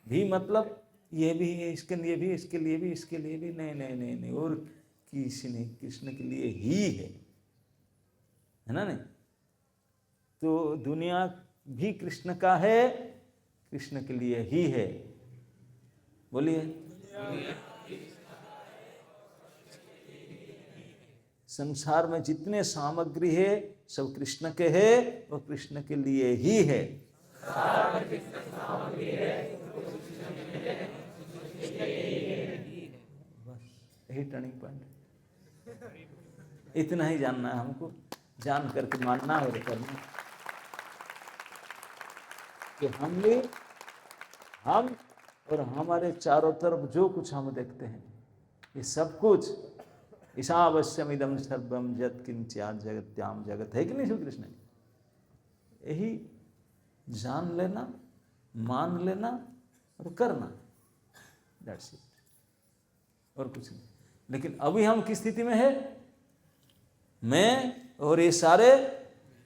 S1: भी मतलब ये भी है, इसके लिए भी, इसके लिए भी, इसके लिए भी, नहीं नहीं नहीं नहीं, और किसी नहीं, कृष्ण के लिए ही है ना? नहीं तो दुनिया भी कृष्ण का है, कृष्ण के लिए ही है। बोलिए, संसार में जितने सामग्री है सब कृष्ण के है और कृष्ण के लिए ही है। बस यही टर्निंग पॉइंट, इतना ही जानना है हमको, जान करके मानना और करना कि हम और हमारे चारों तरफ जो कुछ हम देखते हैं ये सब कुछ ईशावस्यम इदम सर्वम जत किंचित जगत्याम जगत, है कि नहीं श्री कृष्ण? यही जान लेना, मान लेना और करना, दैट्स इट, और कुछ नहीं। लेकिन अभी हम किस स्थिति में है? मैं और ये सारे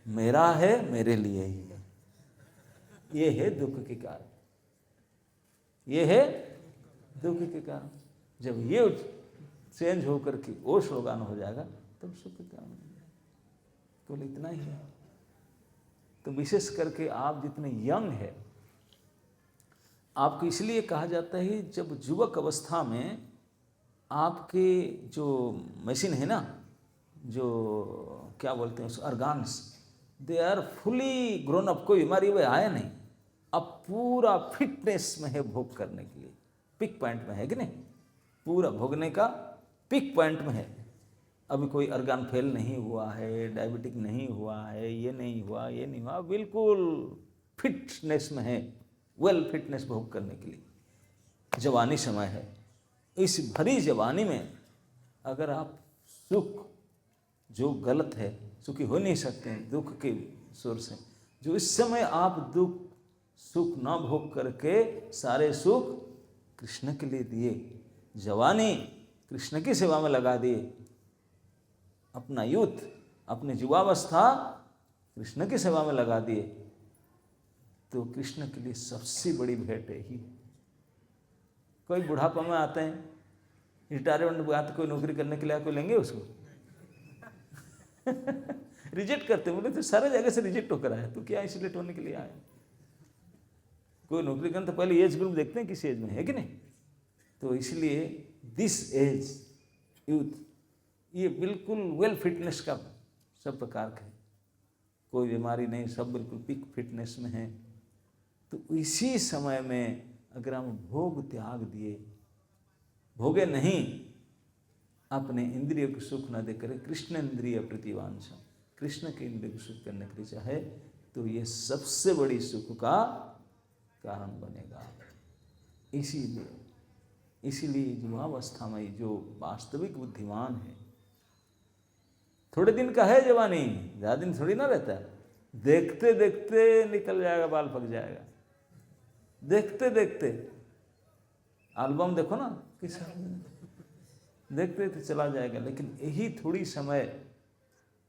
S1: मेरा है, मेरे लिए ही है। ये है दुख के कारण, ये है दुख के कारण। जब ये चेंज होकर के वो स्लोगान हो जाएगा तब सुख के कारण हो जाएगा। तो इतना ही है। तो विशेष करके आप जितने यंग है, आपको इसलिए कहा जाता है जब युवक अवस्था में आपके जो मशीन है ना, जो क्या बोलते हैं उस organs, they are fully grown up, कोई बीमारी वह आया नहीं, अब पूरा फिटनेस में है भोग करने के लिए, पिक पॉइंट में है कि नहीं? पूरा भोगने का पिक पॉइंट में है। अभी कोई ऑर्गन फेल नहीं हुआ है, डायबिटिक नहीं हुआ है, ये नहीं हुआ, ये नहीं हुआ, बिल्कुल फिटनेस में है, वेल फिटनेस भोग करने के लिए जवानी समय है। इस भरी जवानी में अगर आप सुख, जो गलत है, सुखी हो नहीं सकते हैं, दुख के सोर्स हैं, जो इस समय आप दुख सुख ना भोग करके सारे सुख कृष्ण के लिए दिए, जवानी कृष्ण की सेवा में लगा दिए, अपना यूथ, अपनी युवावस्था कृष्ण की सेवा में लगा दिए, तो कृष्ण के लिए सबसे बड़ी भेंट है ही। कोई बुढ़ापा में आते हैं, रिटायरमेंट में आते, कोई नौकरी करने के लिए कोई लेंगे उसको? रिजेक्ट करते, बोले तो सारे जगह से रिजेक्ट होकर आया, तो क्या आइसोलेट होने के लिए आया? कोई नौकरी करने तो पहले एज ग्रुप देखते हैं किस एज में है कि नहीं? तो इसलिए दिस एज यूथ, ये बिल्कुल वेल फिटनेस का सब प्रकार का है, कोई बीमारी नहीं, सब बिल्कुल पिक फिटनेस में है। तो इसी समय में अगर हम भोग त्याग दिए, भोगे नहीं, अपने इंद्रियों को सुख न देकर कृष्ण इंद्रिय प्रतिवांछा, कृष्ण के इंद्रिय को सुख करने के लिए चाहे, तो ये सबसे बड़ी सुख का कारण बनेगा। इसीलिए युवावस्था में जो वास्तविक बुद्धिमान है, थोड़े दिन का है जवानी, ज़्यादा दिन थोड़ी ना रहता है, देखते देखते निकल जाएगा, बाल पक जाएगा, देखते देखते। एल्बम देखो ना, किस देखते तो चला जाएगा। लेकिन यही थोड़ी समय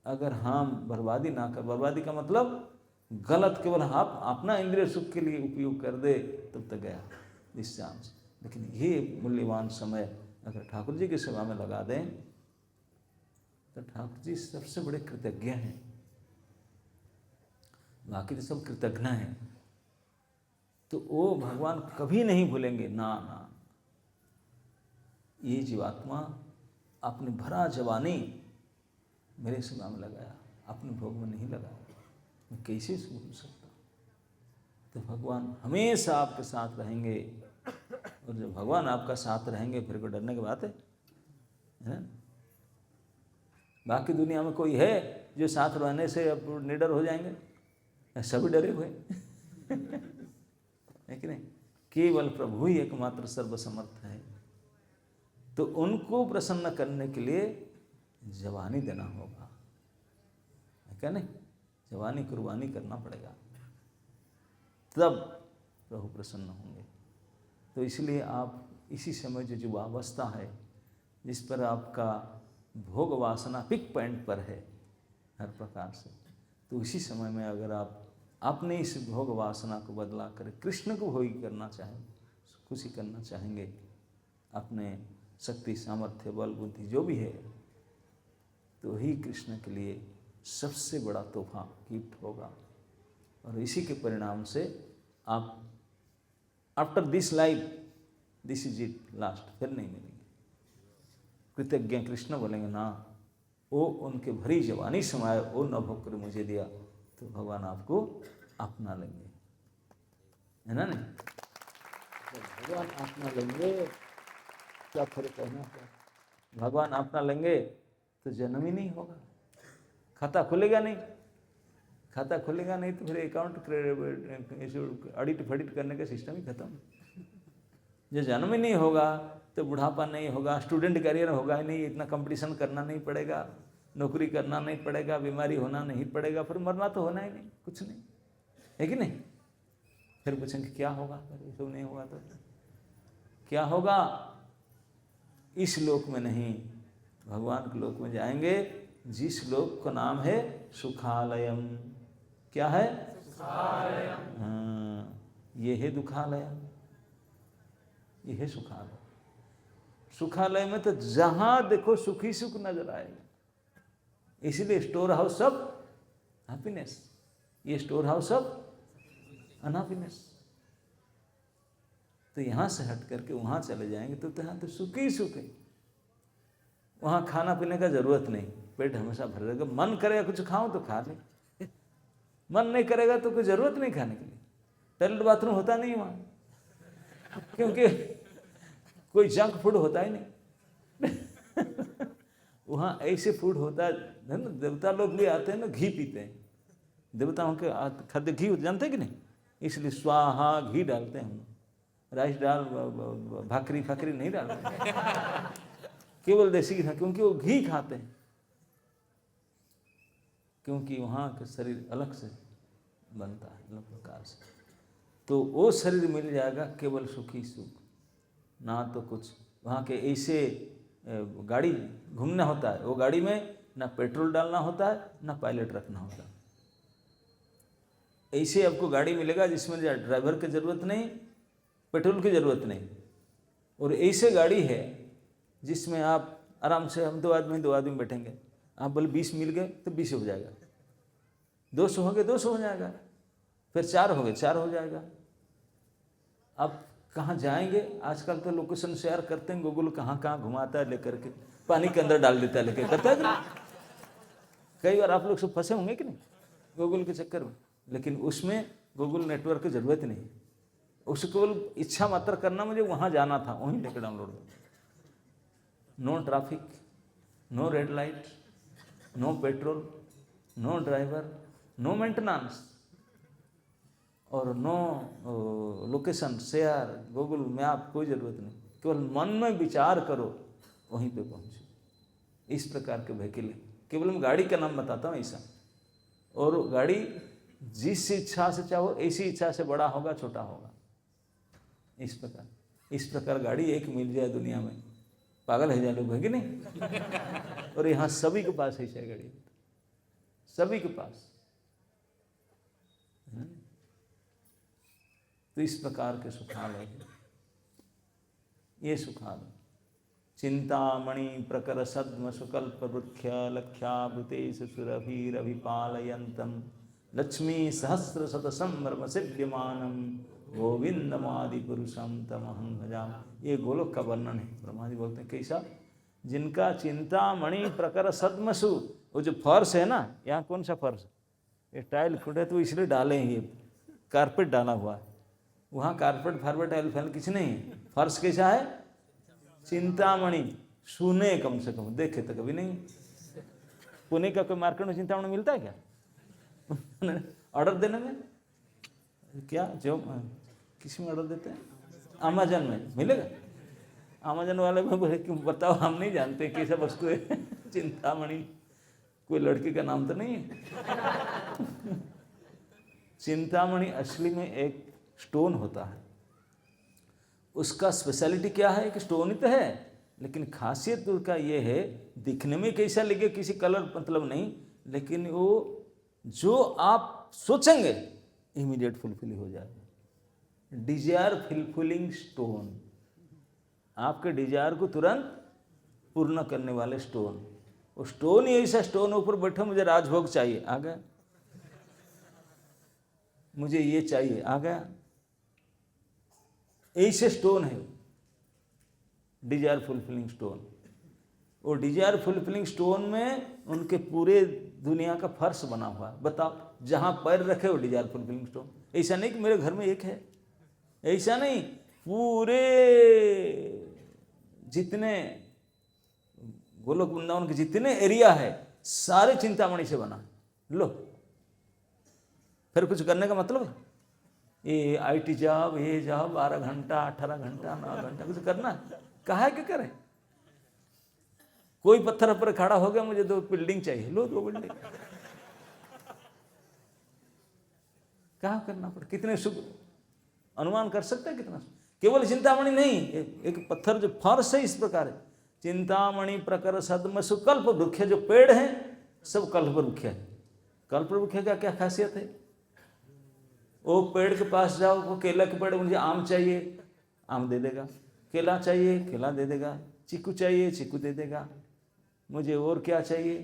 S1: अगर हम बर्बादी ना कर, बर्बादी का मतलब गलत, केवल आप अपना इंद्रिय सुख के लिए उपयोग कर दे, तब तक गया इस चांस। लेकिन ये मूल्यवान समय अगर ठाकुर जी की सेवा में लगा दें, तो ठाकुर जी सबसे बड़े कृतज्ञ हैं, बाकी तो सब कृतज्ञ हैं। तो वो भगवान कभी नहीं भूलेंगे, ना ना। ये जीवात्मा अपनी भरा जवानी मेरे सेवा में लगाया, अपने भोग में नहीं लगाया, मैं कैसे भूल सकता? तो भगवान हमेशा आपके साथ रहेंगे, और जब भगवान आपका साथ रहेंगे फिर कोई डरने की बात है ना? बाकी दुनिया में कोई है जो साथ रहने से अब निडर हो जाएंगे? सभी डरे हुए है कि नहीं? केवल प्रभु ही एकमात्र सर्वसमर्थ है। तो उनको प्रसन्न करने के लिए जवानी देना होगा, है क्या नहीं? जवानी कुर्बानी करना पड़ेगा, तब प्रभु प्रसन्न होंगे। तो इसलिए आप इसी समय जो युवावस्था है, जिस पर आपका भोग वासना पिक पॉइंट पर है हर प्रकार से, तो इसी समय में अगर आप आपने इस भोग वासना को बदला कर कृष्ण को भोगी करना चाहें, खुशी करना चाहेंगे, अपने शक्ति सामर्थ्य बल बुद्धि जो भी है, तो वही कृष्ण के लिए सबसे बड़ा तोहफा गिफ्ट होगा। और इसी के परिणाम से आप after this life this is it last, फिर नहीं मिलेंगे। कृतज्ञ कृष्ण बोलेंगे ना, वो उनके भरी जवानी समय वो न भोग कर मुझे दिया, तो भगवान आपको अपना लेंगे, है ना नहीं? भगवान अपना लेंगे, क्या फर्क है ना? भगवान अपना लेंगे तो जन्म ही नहीं होगा, खाता खुलेगा नहीं, खाता खुलेगा नहीं तो फिर अकाउंट ऑडिट फडिट करने का सिस्टम ही खत्म। जो जन्म ही नहीं होगा तो बुढ़ापा नहीं होगा, स्टूडेंट करियर होगा ही नहीं, इतना कंपटीशन करना नहीं पड़ेगा, नौकरी करना नहीं पड़ेगा, बीमारी होना नहीं पड़ेगा, फिर मरना तो होना ही नहीं, कुछ नहीं है कि नहीं? फिर पूछेंगे क्या होगा, ये सब नहीं होगा तो क्या होगा? इस लोक में नहीं, भगवान के लोक में जाएंगे, जिस लोक का नाम है सुखालयम। क्या है? सुखालयम। हाँ, ये है दुखालयम, ये है सुखालय। सुखालय में तो जहां देखो सुख ही सुख नजर आएगा, इसलिए स्टोर हाउस ऑफ हैप्पीनेस, ये स्टोर हाउस ऑफ अनहैप्पीनेस। तो यहां से हट करके वहां चले जाएंगे तो यहाँ तो सुख ही सुख है, वहां खाना पीने का जरूरत नहीं, पेट हमेशा भर रहेगा, मन करेगा कुछ खाओ तो खा ले, मन नहीं करेगा तो कोई जरूरत नहीं खाने के लिए। टॉयलेट बाथरूम होता नहीं वहां, क्योंकि कोई जंक फूड होता ही नहीं वहां ऐसे फूड होता है ना, देवता लोग भी आते हैं ना, घी पीते हैं, देवताओं के खाद्य घी जानते हैं कि नहीं? इसलिए स्वाहा घी डालते हैं हम, राइस डाल भाकरी फाकरी नहीं डालते केवल देसी घी, क्योंकि वो घी खाते हैं, क्योंकि वहाँ का शरीर अलग से बनता है, अलग प्रकार से। तो वो शरीर मिल जाएगा केवल सुखी सुख, ना तो कुछ वहाँ के ऐसे गाड़ी घूमना होता है, वो गाड़ी में ना पेट्रोल डालना होता है ना पायलट रखना होता है। ऐसे आपको गाड़ी मिलेगा जिसमें ड्राइवर की ज़रूरत नहीं, पेट्रोल की ज़रूरत नहीं, और ऐसे गाड़ी है जिसमें आप आराम से, हम दो आदमी बैठेंगे, आप बोले 20 मिल गए तो 20 हो जाएगा, 200 हो गए 200 हो जाएगा, फिर 4 हो गए 4 हो जाएगा। अब कहाँ जाएंगे? आजकल तो लोकेशन शेयर करते हैं, गूगल कहाँ कहाँ घुमाता है, लेकर के पानी के अंदर डाल देता है, लेकर करता है कि नहीं? कई बार आप लोग सब फंसे होंगे कि नहीं गूगल के चक्कर में, लेकिन उसमें गूगल नेटवर्क की जरूरत नहीं, उसको केवल इच्छा मात्र करना, मुझे वहाँ जाना था, वहीं लेकर डाउनलोड कर। No traffic, no red light, no petrol, no driver, no maintenance और no location share, Google map, कोई ज़रूरत नहीं, केवल मन में विचार करो, वहीं पे पहुँचो। इस प्रकार के व्हीकल, केवल मैं गाड़ी का नाम बताता हूँ ऐसा, और गाड़ी जिस इच्छा से चाहो ऐसी इच्छा से बड़ा होगा छोटा होगा, इस प्रकार गाड़ी एक मिल जाए दुनिया में, पागल है जाए लोग, है कि नहीं? और यहाँ सभी के पास ऐसा गाड़ी, सभी के पास। तो इस प्रकार के सुखालय है ये सुखालय। चिंतामणि प्रकर सद्म सुकल्प वृक्ष लक्ष्यावृतेश सुरभिरभिपालयन्तम लक्ष्मी सहस्र शत संभ्रम सिद्ध्यमानम गोविंदमादि पुरुषम तमहं भजामि। ये गोलोक का वर्णन है। ब्रह्मा जी बोलते हैं कैसा? जिनका चिंतामणि प्रकर सद्मसु, वो जो फर्श है ना, यहाँ कौन सा फर्श, ये टाइल खुटे तो इसलिए डाले हैं, ये कारपेट डाला हुआ है, वहाँ कारपेट फारपेट टाइल फैल किसी नहीं है। फर्श कैसा है? चिंतामणि, सुने कम से कम, देखे तो कभी नहीं। पुणे का कोई मार्केट में चिंतामणि मिलता है क्या? ऑर्डर देने में क्या, जो किसी में ऑर्डर देते हैं, अमेजन में मिलेगा। अमेजन वाले में बोले क्यों बताओ, हम नहीं जानते कैसा वस्तु है चिंतामणि, कोई लड़की का नाम तो नहीं है। चिंतामणि असली में एक स्टोन होता है। उसका स्पेशलिटी क्या है? कि स्टोन ही तो है, लेकिन खासियत उसका ये है, दिखने में कैसा लगे, किसी कलर मतलब नहीं, लेकिन वो जो आप सोचेंगे इमीडिएट फुलफिल हो जाएगा। डिजायर फुलफिलिंग स्टोन, आपके डिजायर को तुरंत पूर्ण करने वाले स्टोन। वो स्टोन ही ऐसा स्टोन ऊपर बैठे, मुझे राजभोग चाहिए, आ गया। मुझे ये चाहिए, आ गया। ऐसे स्टोन है डिजायर फुलफिलिंग स्टोन। वो डिजायर फुलफिलिंग स्टोन में उनके पूरे दुनिया का फर्श बना हुआ है। बताओ, जहां पैर रखे वो डिजायर फुलफिलिंग स्टोन। ऐसा नहीं कि मेरे घर में एक है, ऐसा नहीं, पूरे जितने गोलोक वृंदावन के जितने एरिया है सारे चिंतामणि से बना। लो, फिर कुछ करने का मतलब है? ये आईटी जॉब, ये जॉब 12 घंटा 18 घंटा 9 घंटा कुछ करना है? काहे के करे? कोई पत्थर पर खड़ा हो गया, मुझे 2 बिल्डिंग चाहिए, लो 2 बिल्डिंग। कहाँ करना पड़े? कितने सुख अनुमान कर सकते हैं कितना? केवल चिंतामणि नहीं, एक पत्थर जो फर्श है इस प्रकार है। चिंतामणि प्रकर सदमसु कल्प वृक्ष, जो पेड़ है सब कल्प वृक्ष है। कल्प वृक्ष का क्या खासियत है? वो पेड़ के पास जाओ, वो केला के पेड़, मुझे आम चाहिए, आम दे देगा। केला चाहिए, केला दे देगा। चीकू चाहिए, चीकू दे देगा। मुझे और क्या चाहिए?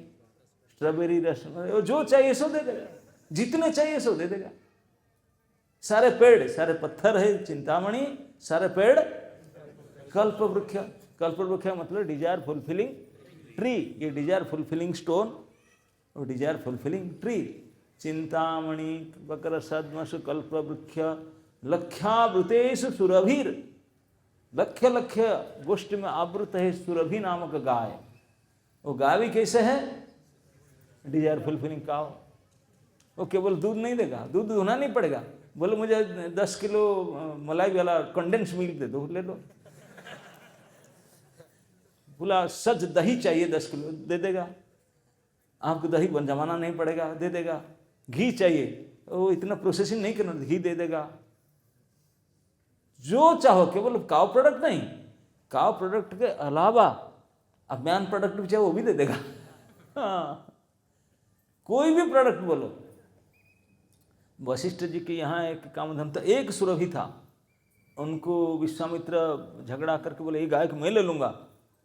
S1: स्ट्रॉबेरी, रस, जो चाहिए सो दे देगा। जितने चाहिए सो दे देगा। सारे पेड़, सारे पत्थर है चिंतामणि, सारे पेड़ कल्प वृक्ष। कल्प वृक्ष मतलब डिजायर फुलफिलिंग ट्री। ये डिजायर फुलफिलिंग स्टोन और डिजायर फुलफिलिंग ट्री। चिंतामणि बकर सद्मसु कल्प वृक्ष लख्यावृतेषु सुरभिर, लक्ष्य लक्ष्य गोष्ठ में आवृत है सुरभि नामक गाय। वो गाय भी कैसे है? डिजायर फुलफिलिंग काव। वो केवल दूध नहीं देगा, दूध होना नहीं पड़ेगा। बोले मुझे 10 किलो मलाई वाला कंडेंस मिल्क दे दो, ले लो। बोला सच दही चाहिए 10 किलो, दे देगा। आपको दही जमाना नहीं पड़ेगा, दे देगा। घी चाहिए, वो इतना प्रोसेसिंग नहीं करना, घी दे देगा। जो चाहो, केवल काव प्रोडक्ट नहीं, काव प्रोडक्ट के अलावा अभियान प्रोडक्ट भी चाहे वो भी दे देगा। हाँ, कोई भी प्रोडक्ट बोलो। वशिष्ठ जी के यहाँ एक कामधन था, एक सुरभि था। उनको विश्वामित्र झगड़ा करके बोले ये गाय को मैं ले लूँगा।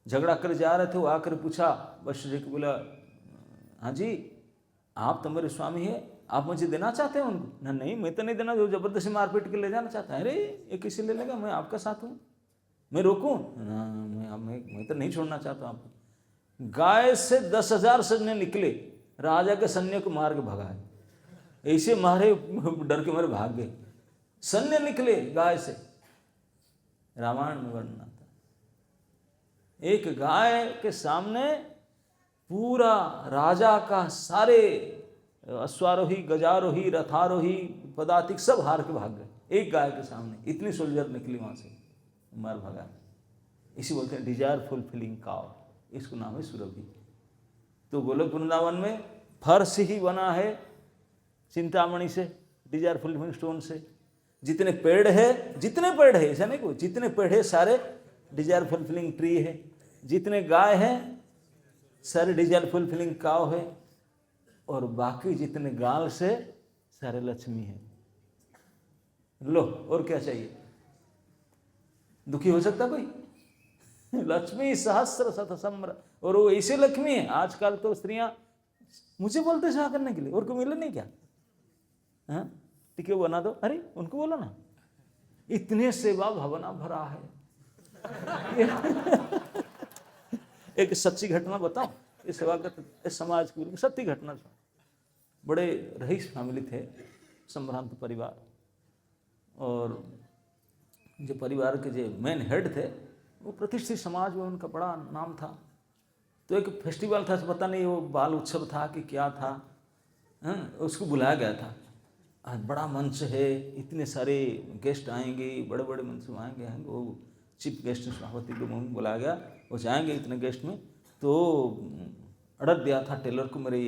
S1: झगड़ा कर जा रहे थे, वो आकर पूछा वशिष्ठ जी को, बोला हाँ जी आप तो मेरे स्वामी है, आप मुझे देना चाहते हैं उनको? ना नहीं, मैं तो नहीं देना, जो जबरदस्ती मारपीट के ले जाना चाहता है। अरे ये किसी ले लेगा, मैं आपका साथ हूँ, मैं रोकूँ? ना, मैं तो नहीं छोड़ना चाहता आपको। गाय से 10,000 सैन्य निकले, राजा के सैन्य को मार के भगाए। ऐसे मारे, डर के मारे भाग गए। सैन्य निकले गाय से, रामायण में वर्णन आता है। एक गाय के सामने पूरा राजा का सारे अश्वारोही, गजारोही, रथारोही, पदातिक सब हार के भाग गए। एक गाय के सामने इतनी सोल्जर निकली वहां से, मार भगा। इसी बोलते हैं डिजायर फुलफिलिंग काव, इसको नाम है सुरभि। तो गोलोक वृंदावन में फर्श ही बना है चिंतामणि से, डिजायर फुलफिलिंग स्टोन से। जितने पेड़ है, जितने पेड़ है, ऐसा नहीं कोई, जितने पेड़ है सारे डिजायर फुलफिलिंग ट्री है। जितने गाय है सारे डिजायर फुलफिलिंग काव है। और बाकी जितने गाल से सारे लक्ष्मी है। लो, और क्या चाहिए? दुखी हो सकता कोई? लक्ष्मी सहस्र शत सम्र, और वो ऐसे लक्ष्मी है। आजकल तो स्त्रियां मुझे बोलते सेवा करने के लिए, और कोई मिले नहीं क्या? हाँ, टिके बना दो, अरे उनको बोलो ना, इतने सेवा भावना भरा है। एक सच्ची घटना बताऊं, इस सेवागत समाज की सत्य घटना। बड़े रईस फैमिली थे, संभ्रांत परिवार, और जो परिवार के जो मेन हेड थे वो प्रतिष्ठित समाज में उनका बड़ा नाम था। तो एक फेस्टिवल था, पता नहीं वो बाल उत्सव था कि क्या था, उसको बुलाया गया था। आज बड़ा मंच है, इतने सारे गेस्ट आएंगे, बड़े बड़े मंच में आएंगे। वो चीफ गेस्ट सभापति को बुलाया गया, वो जाएंगे इतने गेस्ट में। तो ऑर्डर दिया था टेलर को, मेरे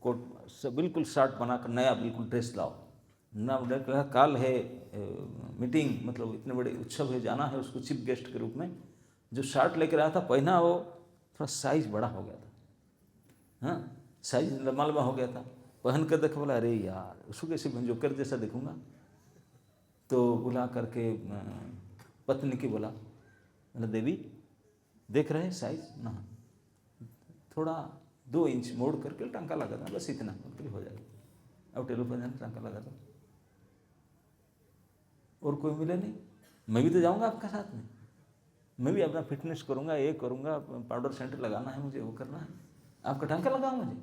S1: कोट से बिल्कुल शर्ट बनाकर नया बिल्कुल ड्रेस लाओ ना। कहा काल है मीटिंग, मतलब इतने बड़े उत्सव है, जाना है उसको चीफ गेस्ट के रूप में। जो शर्ट लेकर आया था पहना, वो थोड़ा साइज बड़ा हो गया था। हाँ, साइज लंबा लंबा हो गया था। पहन कर देखा, बोला अरे यार उसको कैसे जोकर जैसा देखूंगा। तो बुला करके पत्नी की बोला देवी देख रहे साइज ना, थोड़ा 2 इंच मोड़ करके टांका लगा था, बस इतना हो जाएगा। अब टेलर पर जाना टांका लगा दो, और कोई मिले नहीं, मैं भी तो जाऊंगा आपके साथ में, मैं भी अपना फिटनेस करूंगा, ये करूंगा, पाउडर सेंटर लगाना है मुझे, वो करना है, आपका टांका लगाओ मुझे,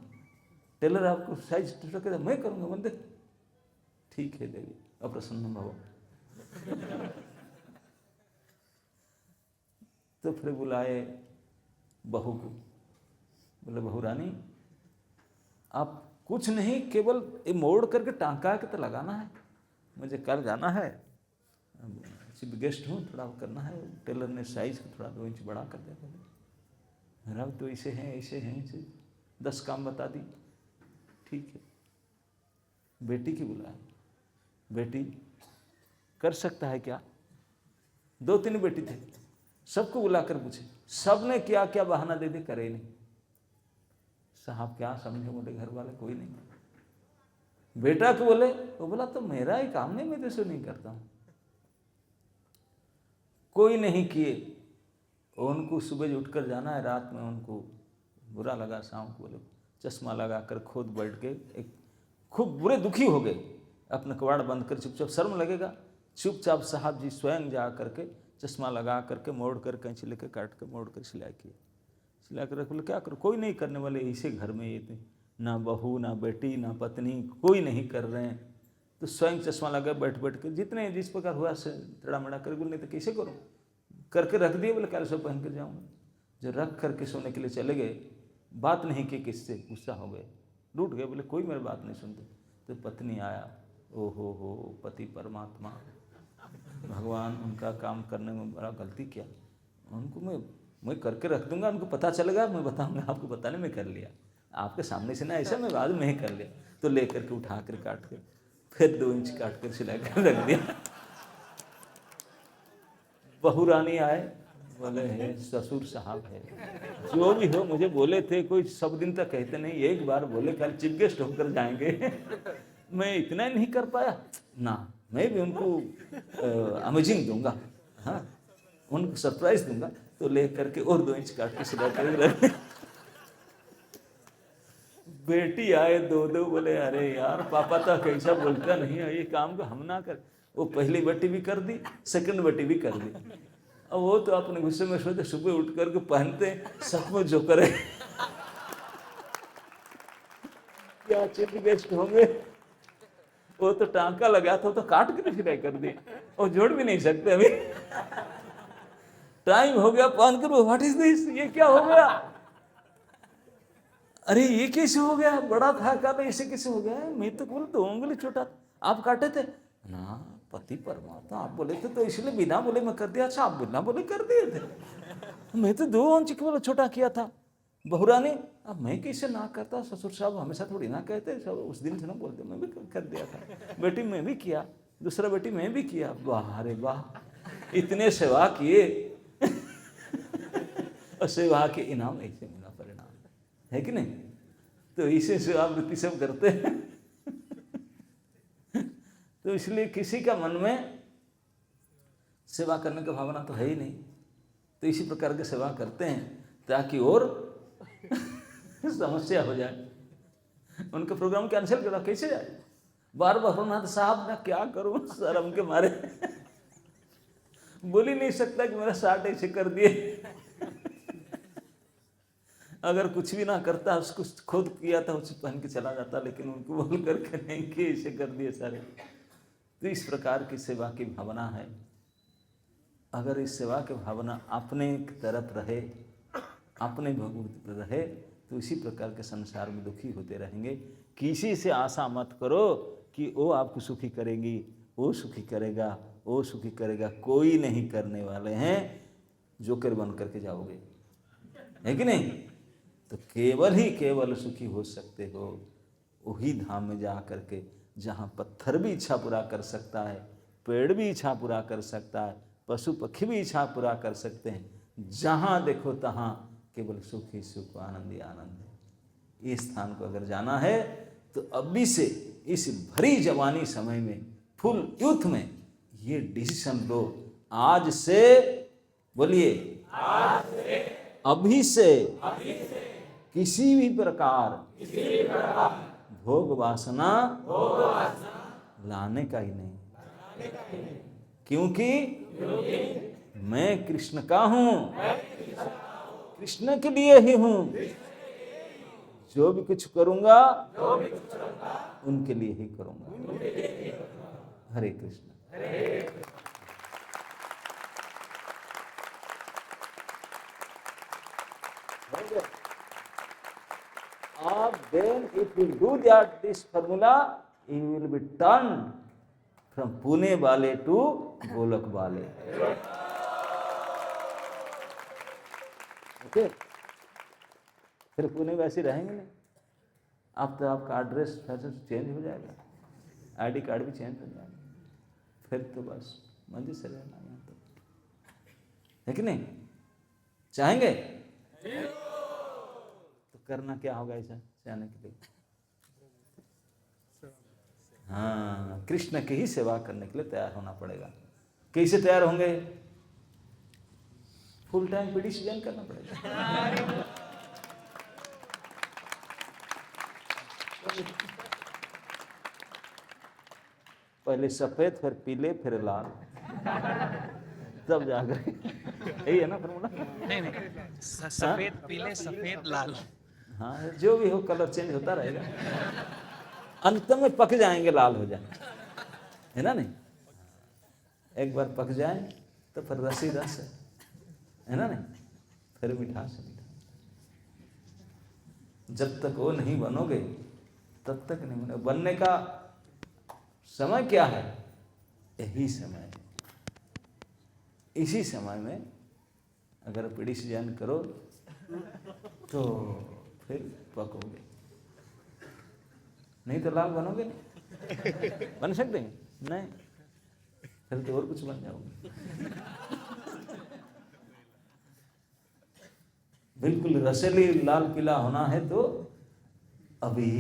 S1: टेलर आपको साइज कहता मैं करूंगा मंदिर। ठीक है देवी अप्रसन्न भव। तो फिर बुलाए बहू को, बोले बहू रानी आप कुछ नहीं, केवल ये मोड़ करके टांका के तो लगाना है, मुझे कल जाना है, चीफ गेस्ट हूँ, थोड़ा करना है। टेलर ने साइज को थोड़ा 2 इंच बढ़ा कर दिया, मेरा तो ऐसे हैं ऐसे हैं ऐसे 10 काम बता दी। ठीक है, बेटी की बुलाए, बेटी कर सकता है क्या? 2-3 बेटी थे, सबको बुलाकर पूछे, सब ने क्या क्या बहाना दे दे, करे नहीं। साहब क्या समझे मोटे घर वाले, कोई नहीं। बेटा को बोले, वो बोला तो मेरा ही काम नहीं, मैं तो नहीं करता हूं। कोई नहीं किए, उनको सुबह उठकर जाना है, रात में उनको बुरा लगा, शाम को बोले चश्मा लगाकर खुद बैठ के एक खूब बुरे दुखी हो गए, अपने कबाड़ बंद कर चुपचाप, शर्म लगेगा, चुपचाप साहब जी स्वयं जा करके चश्मा लगा करके मोड़ कर कैंची लेकर काट कर मोड़ कर सिलाई किए, सिला कर बोले क्या करो, कोई नहीं करने वाले, इसे घर में ये ना बहू ना बेटी ना पत्नी कोई नहीं कर रहे हैं, तो स्वयं चश्मा लगा बैठ बैठ के जितने जिस प्रकार हुआ से टेढ़ा मेढ़ा कर, बोले नहीं तो कैसे करो, करके रख दिए, बोले कल सब पहन कर जाऊँगा। जो रख करके सोने के लिए चले गए, बात नहीं की, किससे गुस्सा हो गए, रूठ गए, बोले कोई मेरी बात नहीं सुनते। तो पत्नी आया, ओ हो पति परमात्मा भगवान, उनका काम करने में बड़ा गलती किया, उनको मैं करके रख दूंगा, उनको पता चलेगा, मैं बताऊंगा आपको, बताने में कर लिया, आपके सामने से ना ऐसा, मैं बाद में ही कर लिया। तो ले करके उठा कर काट कर फिर 2 इंच काट कर सिला कर रख दिया। बहू रानी आए, बोले हे ससुर साहब है, जो भी हो मुझे बोले थे, कोई सब दिन तक कहते नहीं, एक बार बोले कल चीफ गेस्ट होकर जाएंगे, मैं इतना नहीं कर पाया ना, मैं भी उनको अमेजिंग दूंगा, हाँ उनको सरप्राइज दूंगा। तो ले करके और 2 इंच काट के सिला कर रख। बेटी आए 2-2, बोले अरे यार पापा तो कैसा बोलता नहीं है, ये काम को हम ना कर। वो पहली बेटी भी कर दी, सेकंड बेटी भी कर दी। अब वो तो अपने गुस्से में सोचते, सुबह उठ करके पहनते सचमुच जो करे क्या चीफ गेस्ट होंगे, वो तो टांका लगा था, तो काट के सिलाई कर दी, और जोड़ भी नहीं सकते अभी, टाइम हो गया पहन कर, व्हाट इज दिस, ये क्या हो गया, अरे ये कैसे हो गया, बड़ा था का, ऐसे कैसे हो गया, मैं तो बोल 2 उंगली छोटा, आप काटे थे ना, पति परमात्मा आप बोले थे तो इसलिए बिना बोले मैं कर दिया। अच्छा आप बिना बोले कर दिए थे, मैं तो 2 इंच बोला छोटा किया था। बहुरानी अब मैं कैसे ना करता, ससुर साहब हमेशा थोड़ी ना कहते, सब उस दिन से ना बोलते, मैं भी कर दिया था। बेटी मैं भी किया, दूसरा बेटी मैं भी किया, वाह अरे वाह, इतने सेवा किए और सेवा के इनाम ऐसे मिला, परिणाम है कि नहीं। तो इसे सेवावृत्ति सब करते हैं। तो इसलिए किसी का मन में सेवा करने का भावना तो है ही नहीं, तो इसी प्रकार की सेवा करते हैं ताकि और समस्या हो जाए। उनके प्रोग्राम कैंसिल करा, कैसे जाए, बार बार होना, तो साहब मैं क्या करूं, शर्म के मारे बोल ही नहीं सकता कि मेरा 60 ऐसे कर दिए। अगर कुछ भी ना करता, उसको खुद किया था उसे पहन के चला जाता, लेकिन उनको बोल करके नहीं कि ऐसे कर दिए सारे। तो इस प्रकार की सेवा की भावना है। अगर इस सेवा की भावना अपने तरफ रहे, अपने भगवत रहे, तो इसी प्रकार के संसार में दुखी होते रहेंगे। किसी से आशा मत करो कि वो आपको सुखी करेगी, वो सुखी करेगा, वो सुखी करेगा, कोई नहीं करने वाले हैं। जोकर बन करके जाओगे, है कि नहीं। तो केवल ही केवल सुखी हो सकते हो वही धाम में जा करके, जहाँ पत्थर भी इच्छा पूरा कर सकता है, पेड़ भी इच्छा पूरा कर सकता है, पशु पक्षी भी इच्छा पूरा कर सकते हैं। जहाँ देखो तहाँ केवल सुख ही सुख, आनंद ही आनंद है। इस स्थान को अगर जाना है तो अभी से इस भरी जवानी समय में, फुल यूथ में, ये डिसीजन लो आज से। बोलिए, अभी से किसी भी प्रकार भोग वासना लाने का ही नहीं, क्योंकि मैं कृष्ण का हूं, कृष्ण के लिए ही हूं। जो भी कुछ करूंगा उनके लिए ही करूंगा। हरे Krishna. Then if you do that, this formula, you will be turned from Pune वाले to गोलक वाले। ओके, फिर पुणे वैसे रहेंगे नहीं। अब तो आपका एड्रेस चेंज हो जाएगा, आईडी कार्ड भी चेंज हो जाएगा, फिर तो बस मंदिर से रहना यहाँ तो, है कि नहीं? चाहेंगे तो करना क्या होगा ऐसा जाने के लिए? हाँ, कृष्ण की ही सेवा करने के लिए तैयार होना पड़ेगा। कैसे तैयार होंगे? फुल टाइम पीडी से ज्वाइन करना पड़ेगा। पहले सफेद, फिर पीले, फिर लाल, तब जाकर यही है ना फॉर्मूला?
S2: नहीं, सफेद पीले सफेद लाल।
S1: हाँ, जो भी हो कलर चेंज होता रहेगा, अंत में पक जाएंगे, लाल हो जाएंगे, है ना? नहीं, एक बार पक जाए तो फिर रसी रस है ना? नहीं, फिर मिठास है मिठास। जब तक वो नहीं बनोगे तब तक नहीं बने। बनने का समय क्या है? यही समय है। इसी समय में अगर पीढ़ी से ज्ञान करो तो फिर पकोगे, नहीं तो लाल बनोगे नहीं। बन सकते हैं? नहीं, फिर तो और कुछ बन जाओगे। बिल्कुल रसीली लाल पीला होना है तो अभी,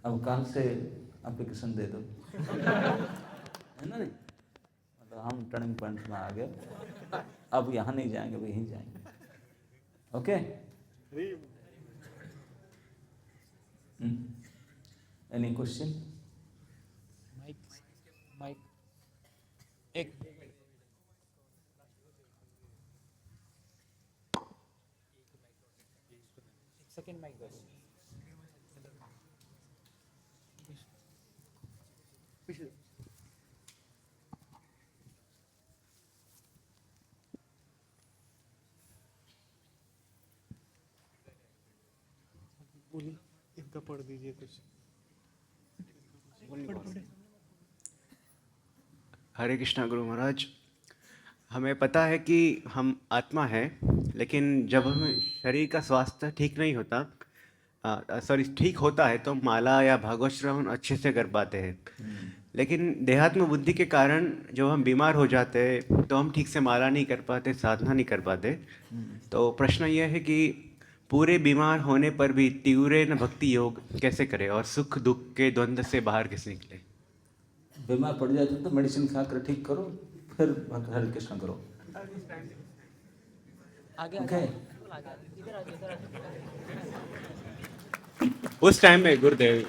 S1: अब काल से एप्लीकेशन दे दो, है ना? नहीं, मतलब हम टर्निंग पॉइंट में आ गए, अब यहाँ नहीं जाएंगे, अब यहीं जाएंगे। Okay, any question?
S2: माइक एक सेकंड माइक बस।
S3: बोलिए, इनका पढ़ दीजिए कुछ।
S4: हरे कृष्णा गुरु महाराज। हमें पता है कि हम आत्मा है, लेकिन जब हमें शरीर का स्वास्थ्य ठीक नहीं होता, सॉरी ठीक होता है, तो माला या भागवत श्रवण अच्छे से कर पाते हैं। लेकिन देहात्म बुद्धि के कारण जब हम बीमार हो जाते हैं तो हम ठीक से माला नहीं कर पाते, साधना नहीं कर पाते। तो प्रश्न यह है कि पूरे बीमार होने पर भी तीव्र भक्ति योग कैसे करें और सुख दुख के द्वंद्व से बाहर कैसे निकले?
S1: बीमार पड़ जाते तो मेडिसिन खाकर ठीक करो, फिर हरे कृष्ण करो।
S2: आगे
S4: उस टाइम में गुरुदेव,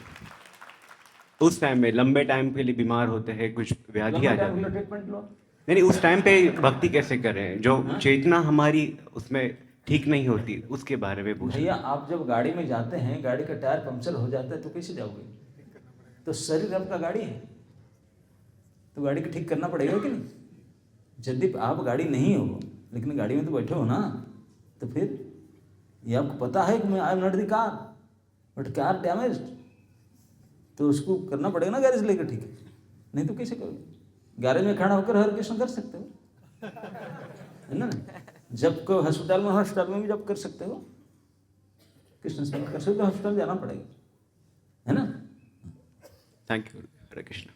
S4: उस टाइम में लंबे टाइम के लिए बीमार होते हैं, कुछ व्याधि आ जाती है,
S1: ट्रीटमेंट लो।
S4: नहीं उस टाइम पे भक्ति कैसे करें? जो चेतना हमारी उसमें ठीक नहीं होती, उसके बारे में पूछ।
S1: भैया, आप जब गाड़ी में जाते हैं, गाड़ी का टायर पंक्चर हो जाता है तो कैसे जाओगे? तो शरीर आपका गाड़ी है, तो गाड़ी को ठीक करना पड़ेगा कि नहीं? यदि आप गाड़ी नहीं हो लेकिन गाड़ी में तो बैठे हो ना, तो फिर ये आपको पता है कि मैं I am not the car, but car damage, तो उसको करना पड़ेगा ना गैरेज लेकर, ठीक है? नहीं तो कैसे करोगे? गैरेज में खड़ा होकर हर कृष्ण कर सकते हो, है ना? जब को हॉस्पिटल में भी जब कर सकते हो, कृष्ण स्मरण कर सकते हो, हॉस्पिटल जाना पड़ेगा, है ना?
S4: Thank you. Hare Krishna.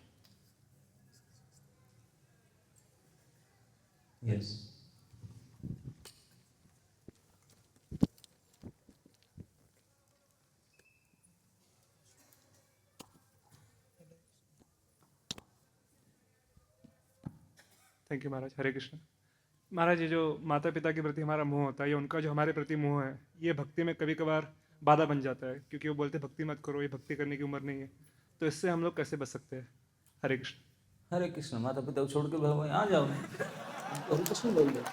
S1: Yes.
S3: Thank you Maharaj. Hare Krishna. Maharaj, ये जो माता पिता के प्रति हमारा मोह होता है, ये उनका जो हमारे प्रति मोह है, ये भक्ति में कभी कभार बाधा बन जाता है, क्योंकि वो बोलते हैं भक्ति मत करो, ये भक्ति करने की उम्र नहीं है। तो इससे हम लोग कैसे बच सकते हैं? हरे कृष्ण।
S1: हरे कृष्ण। माता पिता को छोड़ के भगवान आ जाओ, हरे कृष्ण बोल दो।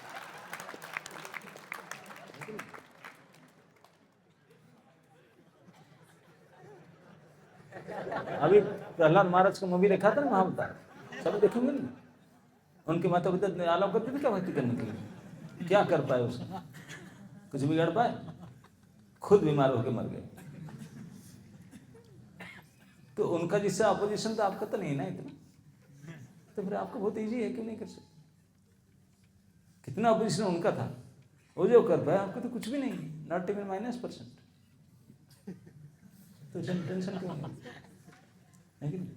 S1: अभी प्रहलाद महाराज का मूवी देखा था ना, महाभारत, सब देखेंगे ना। उनके माता पिता ने आलाव करते थे क्या भक्ति करने के लिए? क्या कर पाए उसने? कुछ बिगाड़ पाए? खुद बीमार होकर मर गए। तो उनका जिससे अपोजिशन तो आपका तो नहीं ना इतना, तो फिर आपको बहुत इजी है, क्यों नहीं कर सकते? कितना अपोजिशन उनका था, वो जो कर पाए, आपको तो कुछ भी नहीं, नॉट इवन -%। तो टेंशन क्यों है कि नहीं?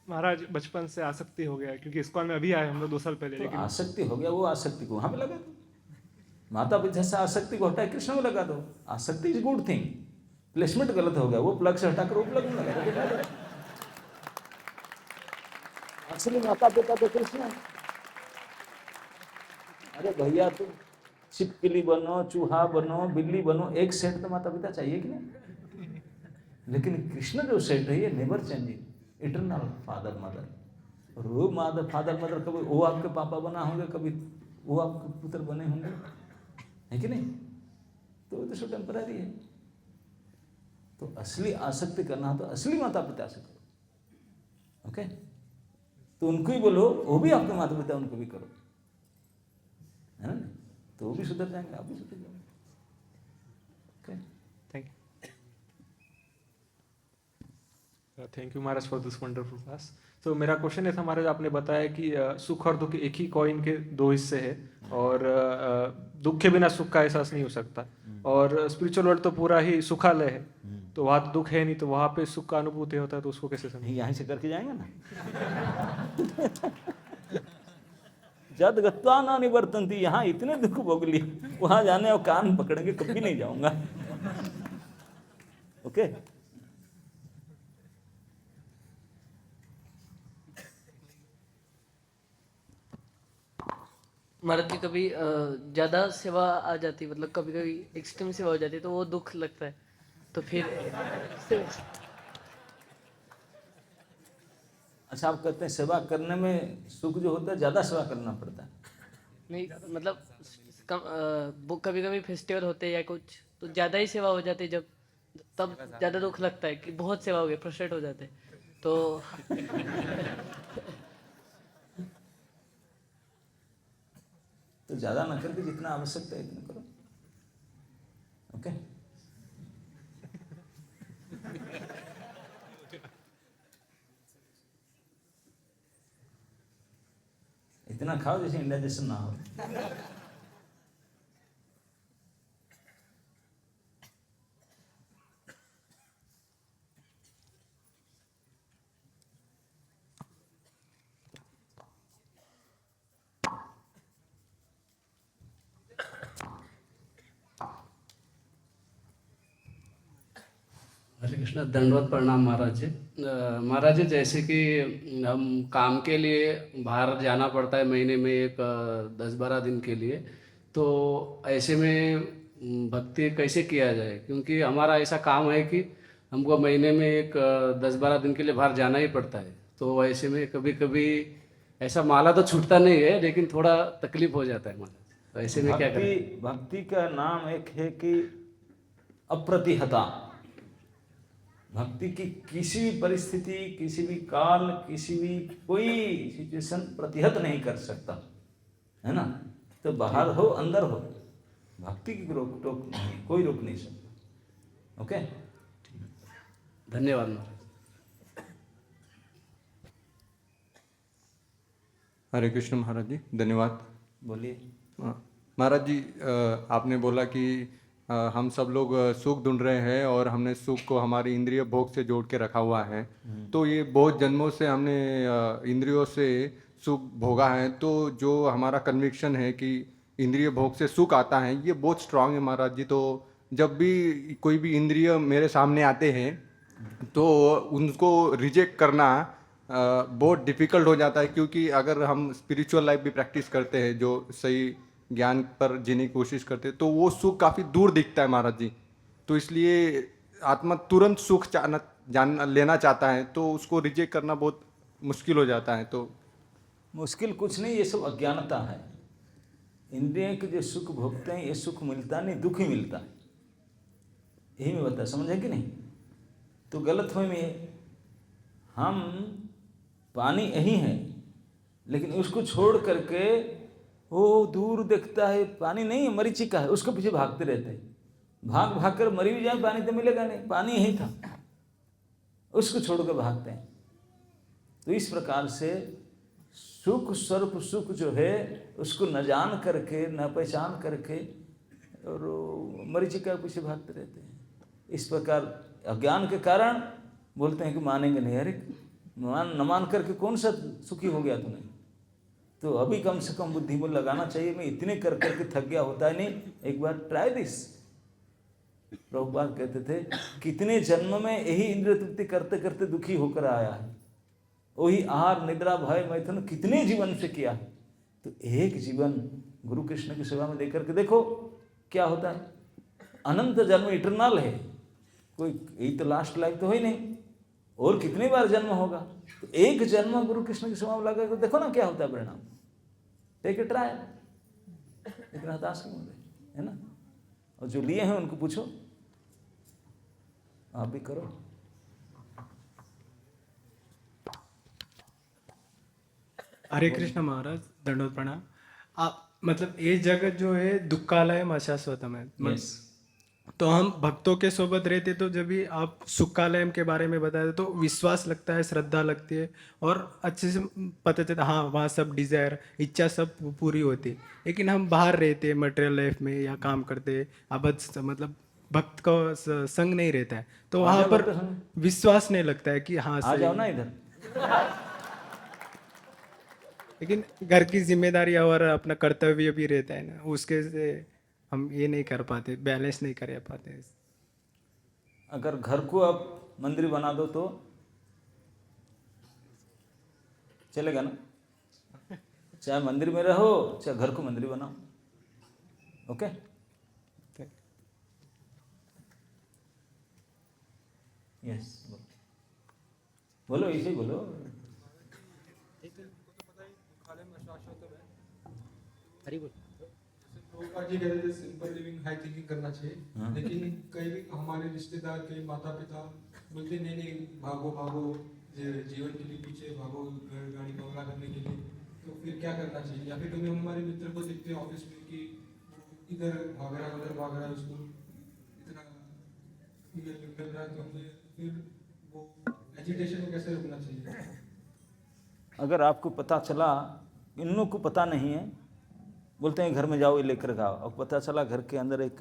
S3: महाराज, बचपन से आसक्ति हो गया है, क्योंकि इस्कॉन में अभी आए हम लोग 2 साल पहले,
S1: तो
S3: लेकिन
S1: आसक्ति हो गया, वो आसक्ति को वहां पे लगा दो। माता पिता से आसक्ति को हटाए कृष्ण में लगा दो। आसक्ति इज गुड थिंग, प्लेसमेंट गलत हो गया, वो प्लग से हटाकर वो प्लग में लगा दो। असली माता पिता तो कृष्ण है। अरे भैया, तुम छिपकली बनो, चूहा बनो, बिल्ली बनो, एक सेट तो माता पिता चाहिए कि नहीं? लेकिन कृष्ण जो सेट है, ये never changing, eternal father mother. और वो फादर मदर, कभी वो आपके पापा बना होंगे, कभी वो आपके पुत्र बने होंगे, है कि नहीं? तो वो तो टेम्पररी है। तो असली आसक्ति करना हो तो असली माता पिता से करो। ओके, तो उनको ही बोलो, वो भी आपके माता पिता, उनको भी करो, है ना? तो वो भी सुधर जाएंगे, आप भी सुधर जाएंगे। Okay,
S3: thank you. Thank you Maharaj for this wonderful class. तो मेरा क्वेश्चन ये था महाराज, आपने बताया कि सुख और दुख एक ही कॉइन के 2 हिस्से हैं, और दुख के बिना सुख का एहसास नहीं हो सकता, और स्पिरिचुअल वर्ल्ड तो पूरा ही सुखालय है, तो वहाँ तो दुख है नहीं, तो वहाँ पे सुख का अनुभूति होता है, तो उसको कैसे समझें?
S1: यहीं से करके जाएंगे ना। जद गत्वा ना निवर्तन्ति, यहाँ इतने दुख भोग लिए, वहां जाने और कान पकड़ेंगे, कभी नहीं जाऊंगा। ओके,
S5: महाराज की कभी ज्यादा सेवा आ जाती, मतलब कभी कभी एक्सट्रीम सेवा हो जाती है, तो वो दुख लगता है, तो फिर
S1: अच्छा, आप कहते हैं सेवा करने में सुख जो होता है, ज्यादा सेवा करना पड़ता है।
S5: नहीं, मतलब वो कभी कभी फेस्टिवल होते हैं या कुछ, तो ज्यादा ही सेवा हो जाती है, जब तब ज्यादा दुख लगता है कि बहुत सेवा हो गई, फ्रस्ट्रेट हो जाते हैं, तो
S1: तो ज्यादा ना करके जितना आवश्यकता है इतना करो। ओके, इतना खाओ जैसे इंडाइजेशन ना हो।
S6: हरे कृष्णा, दंडवत प्रणाम महाराज जी। महाराज जी, जैसे कि हम काम के लिए बाहर जाना पड़ता है महीने में एक 10-12 दिन के लिए, तो ऐसे में भक्ति कैसे किया जाए? क्योंकि हमारा ऐसा काम है कि हमको महीने में एक 10-12 दिन के लिए बाहर जाना ही पड़ता है, तो ऐसे में कभी कभी ऐसा माला तो छूटता नहीं है, लेकिन थोड़ा तकलीफ हो जाता है महाराज, तो ऐसे में क्या करें?
S1: भक्ति का नाम एक है कि अप्रतिहता। भक्ति की किसी भी परिस्थिति, किसी भी काल, किसी भी कोई सिचुएशन प्रतिहत नहीं कर सकता, है ना? तो बाहर हो अंदर हो, भक्ति की रोक टोक नहीं, कोई रोक नहीं सकता। ओके,
S6: धन्यवाद महाराज।
S7: हरे कृष्ण महाराज जी, धन्यवाद।
S1: बोलिए।
S7: महाराज जी, आपने बोला कि हम सब लोग सुख ढूंढ रहे हैं और हमने सुख को हमारी इंद्रिय भोग से जोड़ के रखा हुआ है, तो ये बहुत जन्मों से हमने इंद्रियों से सुख भोगा है, तो जो हमारा कन्विक्शन है कि इंद्रिय भोग से सुख आता है, ये बहुत स्ट्रांग है महाराज जी। तो जब भी कोई भी इंद्रिय मेरे सामने आते हैं तो उनको रिजेक्ट करना बहुत डिफ़िकल्ट हो जाता है, क्योंकि अगर हम स्पिरिचुअल लाइफ भी प्रैक्टिस करते हैं, जो सही ज्ञान पर जीने की कोशिश करते हैं, तो वो सुख काफ़ी दूर दिखता है महाराज जी। तो इसलिए आत्मा तुरंत सुख जान लेना चाहता है, तो उसको रिजेक्ट करना बहुत मुश्किल हो जाता है। तो
S1: मुश्किल कुछ नहीं, ये सब अज्ञानता है। इंद्रियों के जो सुख भोगते हैं, ये सुख मिलता नहीं, दुख ही मिलता है। यही मैं बता, समझे कि नहीं? तो गलतफहमी है। हम पानी यही है, लेकिन उसको छोड़ करके वो दूर देखता है, पानी नहीं है, मरीचिका है, उसके पीछे भागते रहते हैं। भाग भाग कर मरी भी जाए, पानी तो मिलेगा नहीं, पानी यही था, उसको छोड़ कर भागते हैं। तो इस प्रकार से सुख स्वरूप सुख जो है, उसको न जान करके, न पहचान करके, और मरीचिका के पीछे भागते रहते हैं। इस प्रकार अज्ञान के कारण बोलते हैं कि मानेंगे नहीं। अरे न मान करके कौन सा सुखी हो गया तूने? तो अभी कम से कम बुद्धि में लगाना चाहिए, मैं इतने कर करके थक गया, होता है नहीं, एक बार ट्राई दिस। प्रभुपाद कहते थे कितने जन्म में यही इंद्रिय तृप्ति करते करते दुखी होकर आया है, वही आहार निद्रा भय मैथुन कितने जीवन से किया है। तो एक जीवन गुरु कृष्ण की सेवा में देकर के देखो क्या होता है। अनंत जन्म इटरनल है, कोई यही तो लास्ट लाइफ तो है ही नहीं, और कितने बार जन्म होगा। तो एक जन्म गुरु कृष्ण की सेवा में लगा कर देखो ना क्या होता है परिणाम। टेक ए ट्राई, इतना हताश क्यों होते, है ना? और जो लिए हैं उनको पूछो, आप भी करो।
S8: हरे कृष्ण महाराज, दंडोत प्रणाम। आप मतलब ये जगत जो है दुक्कालयम अशाश्वतम है।
S1: Yes.
S8: तो हम भक्तों के सोबत रहते, तो जब भी आप सुक्कालयम के बारे में बताते तो विश्वास लगता है, श्रद्धा लगती है, और अच्छे से पता चलता हाँ वहाँ सब डिज़ायर इच्छा सब पूरी होती है। लेकिन हम बाहर रहते मटेरियल लाइफ में या काम करते, अब मतलब भक्त का संग नहीं रहता है, तो वहाँ पर विश्वास नहीं लगता है कि हाँ
S1: आ जाओ ना इधर।
S8: लेकिन घर की जिम्मेदारी और अपना कर्तव्य भी रहता है ना, उसके से हम ये नहीं कर पाते, बैलेंस नहीं कर पाते।
S1: अगर घर को आप मंदिर बना दो तो चलेगा ना? चाहे मंदिर में रहो, चाहे घर को मंदिर बनाओ। ओके, यस, बोलो, ऐसे ही बोलो।
S3: प्रभुपाद जी कहते थे सिंपल लिविंग हाई थिंकिंग करना चाहिए, लेकिन कई हमारे रिश्तेदार, कई माता पिता बोलते नहीं नहीं भागो भागो जीवन के लिए पीछे भागो, घर गाड़ी बंगला करने के लिए। तो फिर क्या करना चाहिए? या फिर कभी हमारे मित्र को देखते हैं ऑफिस में कि इधर भाग रहा है उधर भाग रहा है, उसको इतना कर रहा है, तो हमें फिर वो एजिटेशन को कैसे रोकना चाहिए?
S1: अगर आपको पता चला, इन लोगों को पता नहीं है, बोलते हैं घर में जाओ ये लेकर खाओ, और पता चला घर के अंदर एक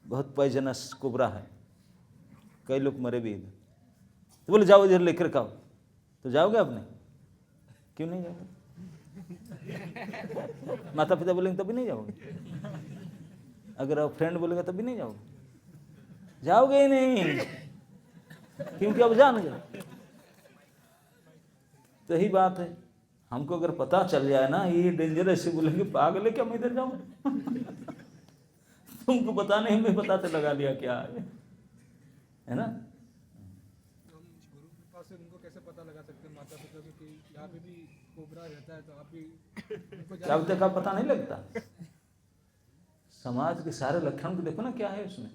S1: बहुत पॉइजनस कोबरा है, कई लोग मरे भी इधर, तो बोले जाओ इधर लेकर खाओ। तो जाओगे आपने? क्यों नहीं जाओगे? माता पिता बोलेंगे तभी नहीं जाओगे, अगर आप फ्रेंड बोलेगा तभी नहीं जाओगे, जाओगे ही नहीं, क्योंकि अब जान गए। तो यही बात है, हमको अगर पता चल जाए ना ये डेंजर, ऐसे बोलेंगे पागल है क्या मैं इधर जाऊँ? तुमको पता नहीं, हमें पता तो लगा लिया क्या है ना?
S3: गुरु कृपा से उनको कैसे पता लगा सकते हैं माता पिता को कि यहाँ पे भी कोबरा रहता है, तो आप भी
S1: क्या तक का पता नहीं लगता? समाज के सारे लक्षण को देखो ना क्या है उसमें।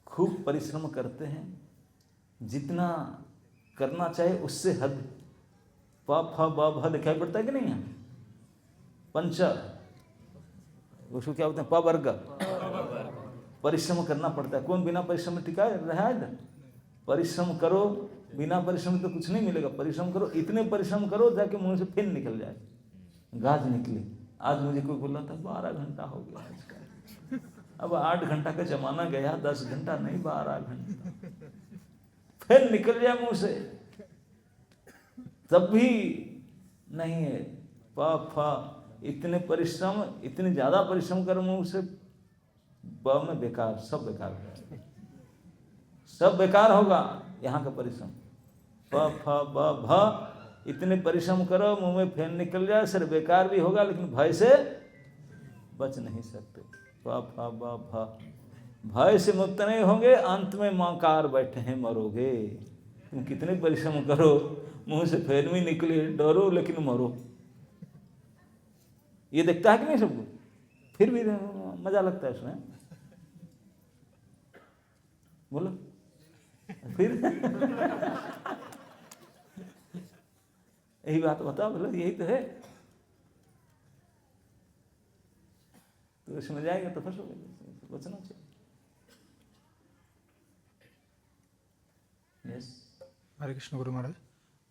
S1: खूब परिश्रम करते हैं, जितना करना चाहिए उससे हद, प फ ब भ दिखाई पड़ता है कि नहीं है? पंच, उसको क्या बोलते हैं? प वर्ग। परिश्रम करना पड़ता है। कौन बिना परिश्रम में टिका रहा है इधर? परिश्रम करो, बिना परिश्रम तो कुछ नहीं मिलेगा। परिश्रम करो, इतने परिश्रम करो जाके मुंह से फिर निकल जाए, गाज निकले। आज मुझे कोई बोला था 12 घंटा हो गया आज का। अब 8 घंटा का जमाना गया, 10 घंटा नहीं 12 घंटा, फिर निकल जाए मुंह से, तब भी नहीं है। प फ इतने परिश्रम, इतने ज्यादा परिश्रम कर मुंह से, ब में बेकार, सब बेकार, सब बेकार होगा। यहाँ का परिश्रम। प फ ब भ, इतने परिश्रम करो, मुंह में फेन निकल जाए, सिर बेकार भी होगा, लेकिन भय से बच नहीं सकते। प फ ब भ, भय से मुक्त नहीं होंगे, अंत में मौकार बैठे हैं मरोगे। तुम कितने परिश्रम करो, मुंह से फेन भी निकले, डरो लेकिन मरो। ये देखता है कि नहीं सबको, फिर भी मजा लगता है उसमें। बोलो फिर यही बात बताओ, बोलो यही तो है। तो इसमें जाएगा तो फंसोगे, बचना चाहिए। यस।
S9: हरे कृष्ण गुरु महाराज।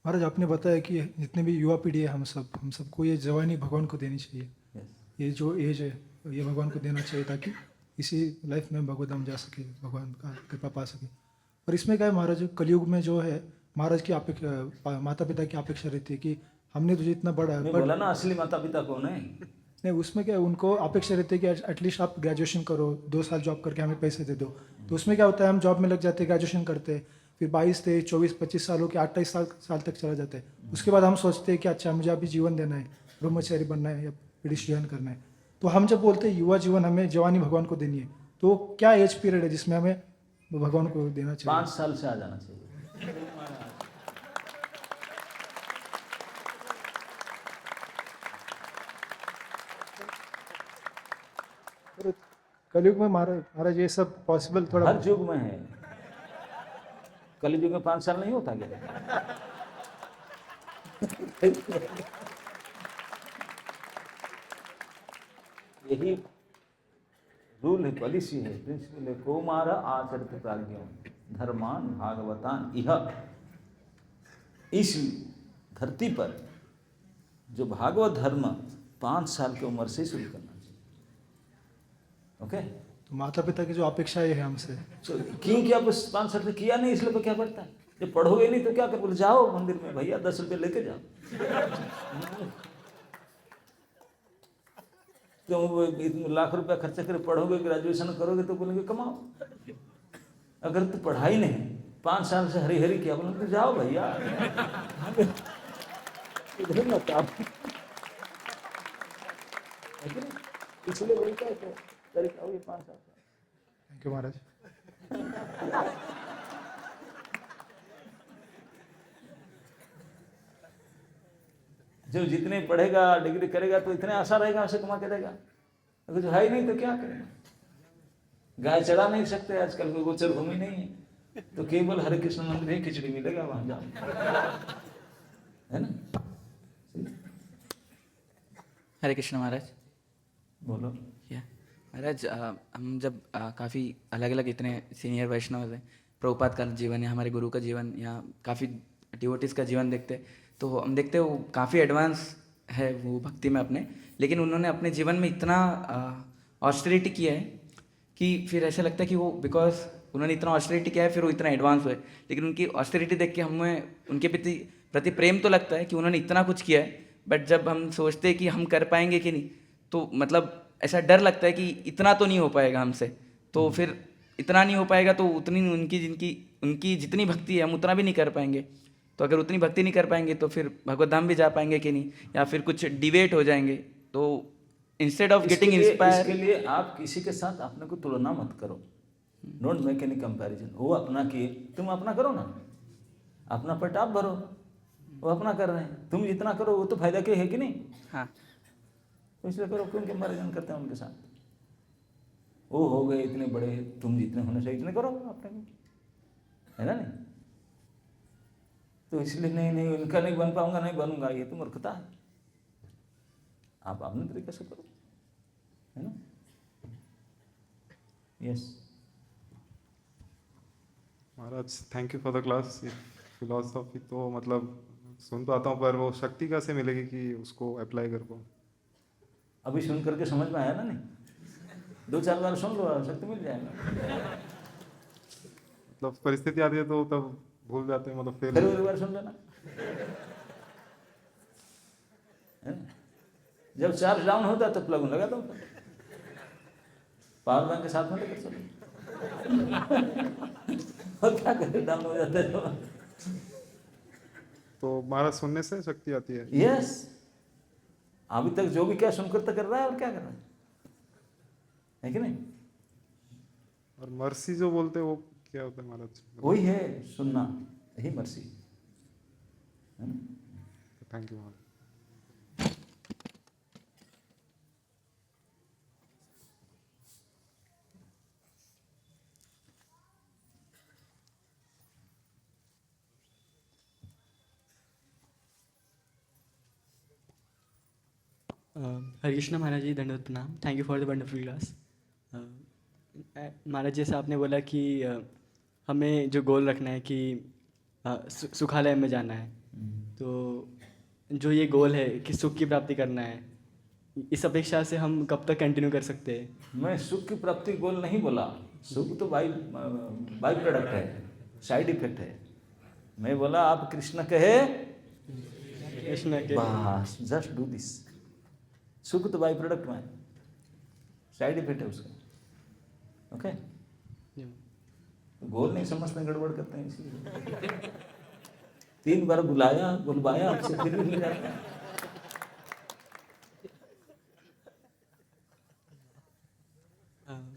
S9: महाराज आपने बताया कि जितने भी युवा पीढ़ी है हम सबको ये जवानी भगवान को देनी चाहिए।
S1: यस।
S9: ये जो एज है ये भगवान को देना चाहिए ताकि इसी लाइफ में भगवत धाम जा सके, भगवान का कृपा पा सके। और इसमें क्या है महाराज, कलयुग में जो है महाराज की माता पिता की अपेक्षा रहती है कि हमने तुझे इतना बड़ा
S1: बोला ना असली माता पिता कौन है।
S9: नहीं, उसमें क्या है, उनको अपेक्षा रहती है कि एटलीस्ट आप ग्रेजुएशन करो, 2 साल जॉब करके हमें पैसे दे दो। तो उसमें क्या होता है, हम जॉब में लग जाते हैं, ग्रेजुएशन करते हैं, फिर 22, 23, 24, 25 साल हो के 28 साल तक चला जाता है। उसके बाद हम सोचते हैं कि अच्छा मुझे अभी जीवन देना है, ब्रह्मचारी बनना है या पीढ़ी करना है। तो हम जब बोलते हैं युवा जीवन हमें जवानी भगवान को देनी है, तो क्या एज पीरियड है जिसमें हमें भगवान को देना चाहिए?
S1: 5 साल से आ जाना चाहिए।
S9: कलयुग में महाराज ये सब पॉसिबल थोड़ा
S1: हर युग में है, कलयुग में 5 साल नहीं होता क्या? यही रूल है, पॉलिसी है, प्रिंसिपल है। कौमार आचरित प्राज्ञों धर्मान भागवतान इह। इस धरती पर जो भागवत धर्म 5 साल की उम्र से शुरू करना चाहिए। ओके?
S9: तो माता पिता की जो अपेक्षाएं है हमसे,
S1: क्योंकि आप 5 साल से किया नहीं, इसलिए तो क्या पड़ता है? जब पढ़ोगे नहीं तो क्या कर, बोले जाओ मंदिर में भैया 10 रुपये लेके जाओ। तुम लाख रुपया खर्चा कर पढ़ोगे, ग्रेजुएशन करोगे तो बोलेंगे कमाओ। अगर तो पढ़ाई नहीं, 5 साल से हरी हरी किया, बोलेंगे तो जाओ भैया इधर मत आओ। इसलिए बोलता है तो तरीका हो 5 साल।
S9: थैंक यू महाराज।
S1: जो जितने पढ़ेगा, डिग्री करेगा तो इतने आशा रहेगा उसे कमा के देगा। अगर जो है ही नहीं तो क्या करेगा? गाय चढ़ा नहीं सकते आजकल, कोई गोचर भूमि नहीं है, तो केवल हरे कृष्ण मंदिर ही खिचड़ी मिलेगा, वहां जाओ, है ना?
S10: हरे कृष्ण महाराज।
S1: बोलो।
S10: या महाराज, हम जब काफ़ी अलग अलग इतने सीनियर वैष्णव हैं, प्रभुपाद का जीवन या हमारे गुरु का जीवन या काफ़ी डिवोटीज का जीवन देखते हैं, तो हम देखते हैं वो काफ़ी एडवांस है वो भक्ति में अपने, लेकिन उन्होंने अपने जीवन में इतना ऑस्टेरिटी किया है कि फिर ऐसा लगता है कि वो बिकॉज उन्होंने इतना ऑस्टेरिटी किया है फिर वो इतना एडवांस हुए। लेकिन उनकी ऑस्टेरिटी देख के हमें उनके प्रति प्रेम तो लगता है कि उन्होंने इतना कुछ किया है, बट जब हम सोचते हैं कि हम कर पाएंगे कि नहीं, तो मतलब ऐसा डर लगता है कि इतना तो नहीं हो पाएगा हमसे। तो फिर इतना नहीं हो पाएगा तो उतनी उनकी जितनी भक्ति है हम उतना भी नहीं कर पाएंगे। तो अगर उतनी भक्ति नहीं कर पाएंगे तो फिर भगवत धाम भी जा पाएंगे कि नहीं, या फिर कुछ डिबेट हो जाएंगे। तो इंस्टेड ऑफ गेटिंग इंस्पायर,
S1: इसके लिए आप किसी के साथ अपने को तुलना मत करो। Don't make any comparison. वो अपना किए, तुम अपना करो ना, अपना पेट आप भरो, वो अपना कर रहे हैं, तुम जितना करो वो तो फायदा के है कि नहीं?
S10: हाँ,
S1: तो इसलिए करो, क्यों कंपैरिजन करते हैं उनके साथ? वो हो गए इतने बड़े, तुम जितने होने चाहिए इतने करो अपने को, है ना? नहीं तो इसलिए नहीं उनका नहीं बन पाऊंगा, नहीं बनूंगा, ये तो मूर्खता है। आप अपने तरीके से करो, है ना? Yes
S11: Maharaj, thank you for the class. Philosophy तो मतलब सुन तो आता हूँ, पर वो शक्ति कैसे मिलेगी कि उसको अप्लाई कर पाऊँ?
S1: अभी सुन करके समझ में आया ना? नहीं 2-4 बार सुन लो, शक्ति मिल जाएगा।
S11: मतलब परिस्थिति आती है तो तब भूल जाते हैं, मतलब
S1: फिर एक बार सुन लेना, है ना? जब चार्ज डाउन होता है तो प्लग लगा दो, पावर बैंक के साथ में लेकर चलो। और क्या करे, डाउन हो जाता है तो।
S11: तो महाराज सुनने से शक्ति आती है?
S1: यस, अभी तक जो भी क्या सुनकर तो कर रहा है, और क्या कर रहा है कि नहीं?
S11: और मर्सी जो बोलते हैं वो क्या होता है महाराज?
S1: वही है सुनना, यही mercy.
S11: Thank you Maharaj.
S12: Hare Krishna Maharaj ji, दंडवत प्रणाम। Thank you for the wonderful class. Maharaj जैसे आपने बोला कि हमें जो गोल रखना है कि सुखालय में जाना है, तो जो ये गोल है कि सुख की प्राप्ति करना है, इस अपेक्षा से हम कब तक कंटिन्यू कर सकते हैं?
S1: मैं सुख की प्राप्ति गोल नहीं बोला, सुख तो बाई प्रोडक्ट है, साइड इफेक्ट है। मैं बोला आप कृष्ण कहे,
S12: कृष्ण के
S1: बस जस्ट डू दिस। सुख तो बाई प्रोडक्ट में, साइड इफेक्ट है उसका। ओके, गोल नहीं समझते, गड़बड़ करते हैं इसलिए। 3 बार बुलवाया आपसे, फिर भी नहीं जाता।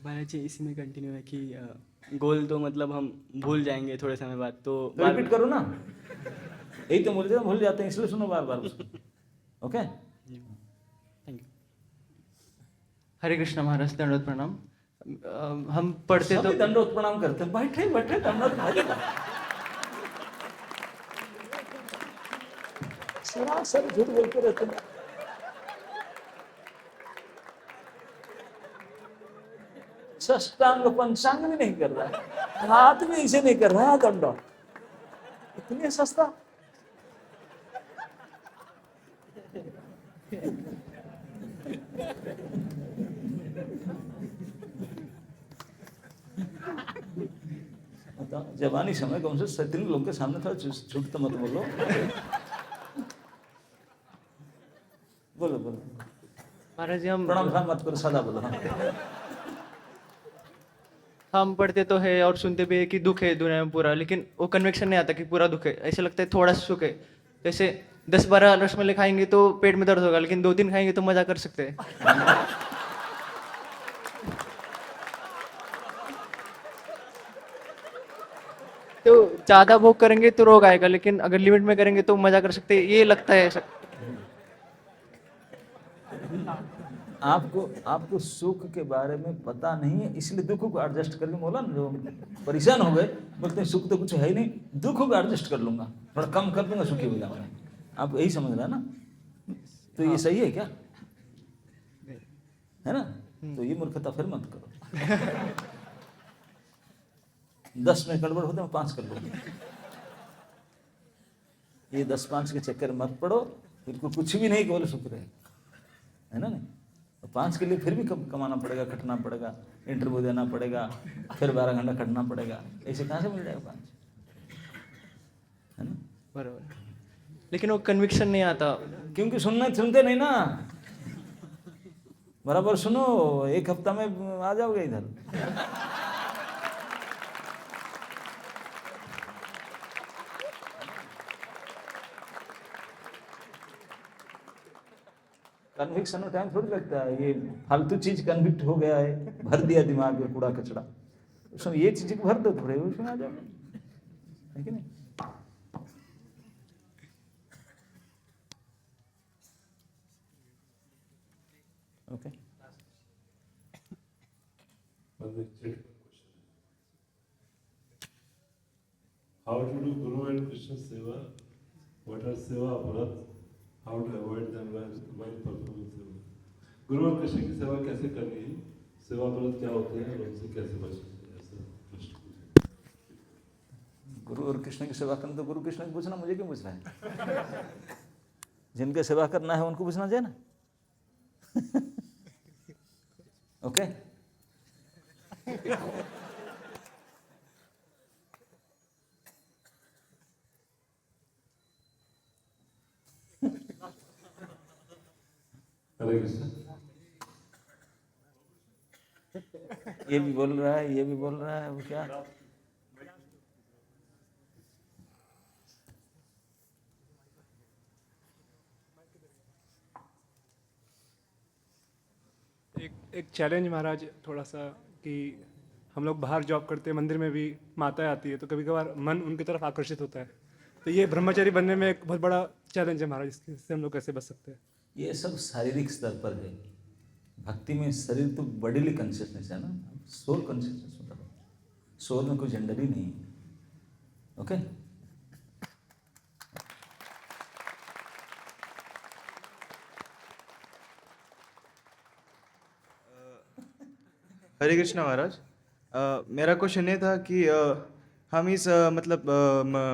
S12: महाराज जी इसी में कंटिन्यू है कि गोल तो मतलब हम भूल जाएंगे थोड़े समय बाद, तो
S1: रिपीट करो ना, यही तो भूल जाते हैं, इसलिए सुनो बार बार उसको। Okay,
S12: thank you.
S13: Hare Krishna Maharaj, दंडवत प्रणाम। हम पढ़ते तो
S1: दंडवत प्रणाम करते हैं, बैठे बैठे दंडवत भाई। सरासर झूठ बोलते रहते हैं। षष्टांग पंचांग भी नहीं कर रहा है, हाथ भी इसे नहीं कर रहा है, दंडवत इतने सस्ता। जवानी समय कौन से सत्रिंग लोग के सामने था, झूठ तो मत बोलो। बोलो बोलो
S13: महाराज जी, हम
S1: प्रणाम मत करो, सदा बोलो।
S13: हम पढ़ते तो है और सुनते भी है कि दुख है दुनिया में पूरा, लेकिन वो कन्विक्शन नहीं आता कि पूरा दुख है। ऐसे लगता है थोड़ा सा सुख है। जैसे 10-12 रसमलाई खाएंगे तो पेट में दर्द होगा, लेकिन 2-3 खाएंगे तो मजा कर सकते हैं। तो ज्यादा भोग करेंगे तो रोग आएगा, लेकिन अगर लिमिट में करेंगे तो मजा कर सकते हैं, ये लगता है ऐसा।
S1: आपको सुख के बारे में पता नहीं है, इसलिए दुख को एडजस्ट करके बोला ना, जो परेशान हो गए बोलते हैं सुख तो कुछ है ही नहीं, दुख को एडजस्ट कर लूंगा, थोड़ा कम कर दूंगा, सुखी हो जाऊंगा। आप यही समझ रहे हैं ना? तो ये सही है क्या? है ना? तो ये मूर्खता फिर मत करो। 10 में गड़बड़ होता है, 5 कर लूंगा। ये 10-5 के चक्कर में मत पड़ो, बिल्कुल कुछ भी नहीं केवल शुक्र है ना? नहीं तो 5 के लिए फिर भी कमाना पड़ेगा, खटना पड़ेगा, इंटरव्यू देना पड़ेगा, फिर 12 घंटा खटना पड़ेगा, ऐसे कहाँ से मिल जाएगा 5? है ना?
S13: बराबर, लेकिन वो कन्विक्शन नहीं आता,
S1: क्योंकि सुनते नहीं ना। बराबर सुनो, 1 हफ्ता में आ जाओगे इधर। कन्विक्शन में टाइम थोड़ी लगता है, ये फालतू चीज कन्विक्ट हो गया है, भर दिया दिमाग में कूड़ा कचड़ा, उसमें ये चीज को भर दो थोड़े, उसमें आ जाओ, है कि नहीं? Okay,
S14: How to do Guru and Krishna Seva? What are Seva Bharat? How to avoid them while performing Seva? गुरु और कृष्ण की सेवा कैसे करनी है? सेवा व्रत क्या होते हैं और उनसे कैसे बचना है? ऐसा प्रश्न पूछा।
S1: गुरु और कृष्ण की सेवा करना तो गुरु कृष्ण को पूछना, मुझे क्यों पूछ रहा है? जिनके सेवा करना है उनको पूछना चाहिए ना। ओके,
S14: हरे कृष्ण।
S1: ये भी बोल रहा है, ये भी बोल रहा है, वो क्या?
S15: एक चैलेंज महाराज थोड़ा सा कि हम लोग बाहर जॉब करते हैं, मंदिर में भी माताएं आती है तो कभी कभार मन उनकी तरफ आकर्षित होता है, तो ये ब्रह्मचारी बनने में एक बहुत बड़ा चैलेंज है महाराज, इससे हम लोग कैसे बच सकते हैं?
S1: ये सब शारीरिक स्तर पर है। भक्ति में शरीर तो बॉडीली कॉन्शियसनेस है ना, सोल कॉन्शियसनेस होता है। सोल में कोई जेंडर ही नहीं है। ओके
S16: हरे कृष्णा महाराज। मेरा क्वेश्चन ये था कि हम इस मतलब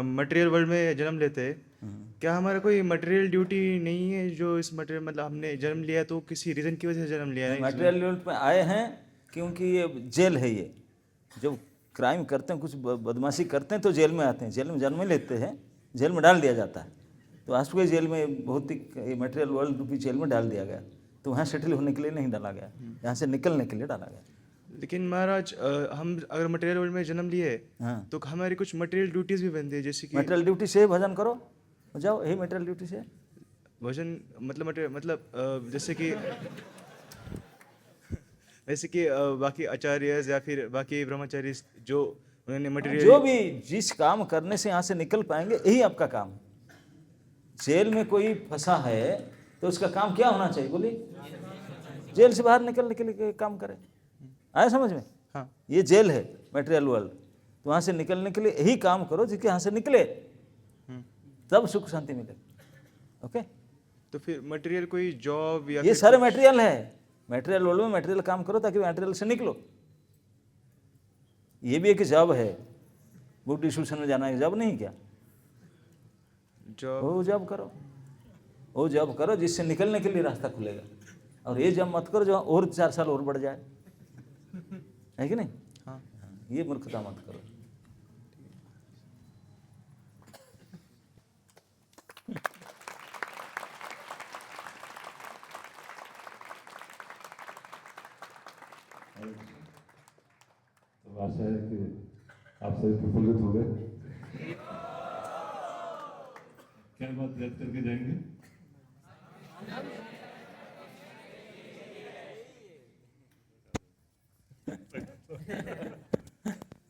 S16: मटेरियल वर्ल्ड में जन्म लेते हैं, क्या हमारा कोई मटेरियल ड्यूटी नहीं है? जो इस मटेरियल मतलब हमने जन्म लिया तो किसी रीज़न की वजह से जन्म लिया है?
S1: मटेरियल वर्ल्ड में आए हैं क्योंकि ये जेल है। ये जब क्राइम करते हैं, कुछ बदमाशी करते हैं तो जेल में आते हैं, जेल में जन्म लेते हैं, जेल में डाल दिया जाता है। तो आज के जेल में भौतिक मटेरियल वर्ल्ड रूपी जेल में डाल दिया गया, तो वहाँ सेटल होने के लिए नहीं डाला गया, यहाँ से निकलने के लिए डाला गया।
S16: लेकिन महाराज हम अगर मटेरियल वर्ल्ड में जन्म लिए तो हमारी कुछ मटेरियल ड्यूटीज भी बनती है, जैसे कि
S1: मटेरियल ड्यूटी से भजन करो, हो जाओ, यही मटेरियल ड्यूटी से
S16: भजन मतलब जैसे कि बाकी आचार्य या फिर बाकी ब्रह्मचारी जो उन्होंने मटेरियल
S1: जो भी जिस काम करने से यहाँ से निकल पाएंगे, यही आपका काम। जेल में कोई फंसा है तो उसका काम क्या होना चाहिए बोलिए? जेल से बाहर निकलने के लिए काम करे। आया समझ में?
S16: हाँ।
S1: ये जेल है मटेरियल वर्ल्ड, तो वहाँ से निकलने के लिए यही काम करो जिसके यहाँ से निकले, तब सुख शांति मिले। ओके,
S16: तो फिर मटेरियल कोई जॉब या
S1: ये सारे मटेरियल है। मटेरियल वर्ल्ड में मटेरियल काम करो ताकि मटेरियल से निकलो। ये भी एक जॉब है, बुक डिस्ट्रीब्यूशन में जाना है, जॉब नहीं क्या? वो जॉब करो, वो जॉब करो जिससे निकलने के लिए रास्ता खुलेगा। और ये जॉब मत करो जो और 4 साल और बढ़ जाए, है कि नहीं?
S16: हाँ।
S1: ये मूर्खता मत करो।
S14: तो आशा है कि आप सभी प्रफुल्लित हो गए। क्या बात याद करके जाएंगे?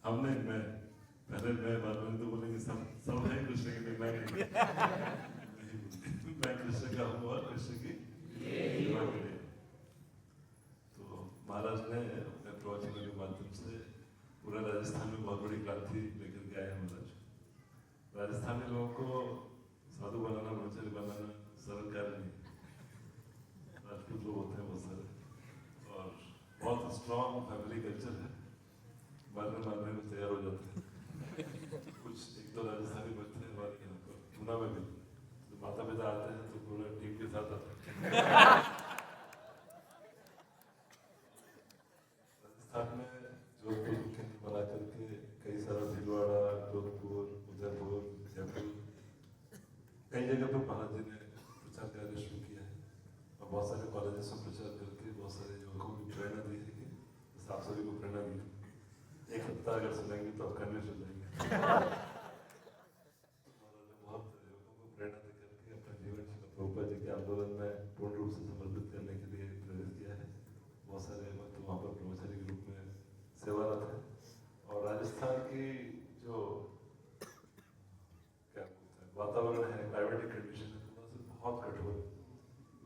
S14: हमने मैं पहले मैं बाद में तो बोलेंगे सब है कृष्ण के, मैं कृष्ण का हूँ और कृष्ण की सेवा के लिए। तो महाराज ने अपने प्रवचन के माध्यम से पूरे राजस्थान में बहुत बड़ी क्रांति लेकर के आए हैं। महाराज राजस्थानी लोगों को साधु बनाना, ब्रह्मचारी बनाना सरल कार्य नहीं। राजपूत लोग होते हैं बहुत सारे और बहुत स्ट्रॉन्ग फैमिली कल्चर है, मारने को तैयार हो जाते हैं। कुछ एक दो राजस्थानी बच्चे हैं हमारे यहाँ पर पूना में भी, तो माता पिता आते हैं तो पूरा टीम के साथ आते हैं। राजस्थान में जोधपुर केंद्र बना करके कई सारा भीलवाड़ा, जोधपुर, उदयपुर, जयपुर, कई जगह पर महाराज जी ने प्रचार कार्य शुरू किया है और बहुत सारे कॉलेजेस में प्रचार करके बहुत सारे युवकों को प्रेरणा दी है कि आप सभी को प्रेरणा दी। एक हफ्ता अगर सुनेंगे तो आप कन्विंस हो जाएंगे। बहुत युवकों को प्रेरणा दे करके अपने जीवन से प्रभुपाद जी के आंदोलन में पूर्ण रूप से समर्पित करने के लिए प्रेरित किया है। बहुत सारे भक्त वहाँ पर ब्रह्मचारी के रूप में सेवारत है। और राजस्थान की जो क्या बोलते हैं वातावरण है, क्लाइमेटिक कंडीशन है, बहुत कठोर।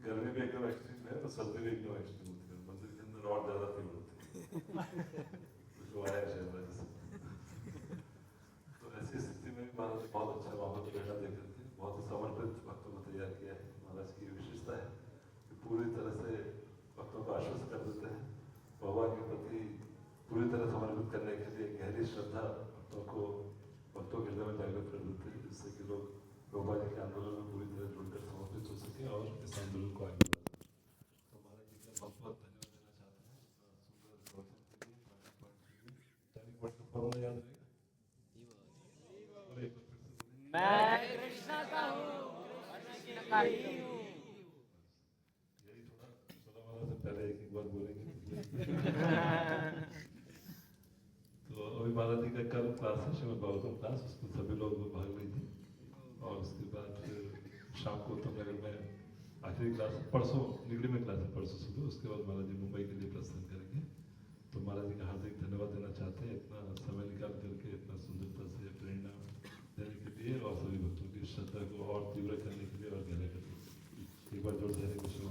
S14: गर्मी भी एकदम एक्सट्रीम है और सर्दी भी एकदम एक्सट्रीम होती है। मंदिर के अंदर और ज़्यादा तीव्र होती है। तो ऐसी स्थिति में महाराज ने बहुत अच्छा वहाँ पर प्रेरणा देकर के बहुत ही समर्पित भक्तों को तैयार किया है। महाराज की विशेषता है कि पूरी तरह से भक्तों को आश्वस्त कर देते हैं, भगवान के प्रति पूरी तरह समर्पित करने के लिए गहरी श्रद्धा भक्तों के हृदय में जागृत कर देते हैं, जिससे कि लोग भगवान जी के आंदोलन में पूरी तरह जुड़कर समर्पित हो सके और इस आंदोलन को आगे बढ़ा सके। तो महाराज जी का बहुत बहुत धन्यवाद देना चाहते हैं। फॉर्मूला याद रहेगा?
S5: मैं कृष्ण का हूँ, कृष्ण का ही हूँ।
S14: यही थोड़ा 16 से पहले एक बार बोलेंगे। तो अभी महाराज जी का कल क्लास है, श्रीमद् भागवतम क्लास, उसमें सभी लोग भाग ली थी और उसके बाद फिर शाम को उत्तम नगर में आखिरी क्लास परसों निगड़ी में क्लास है, परसों सुबह, उसके बाद महाराज जी मुंबई के लिए प्रस्थान करेंगे। तो महाराज जी का हार्दिक धन्यवाद देना चाहते हैं इतना समय निकाल करके इतना सुंदरता से प्रेरणा देने के लिए और सभी भक्तों की श्रद्धा को और तीव्र करने के लिए और गहरा करने के लिए। एक बार जोर से हरे कृष्ण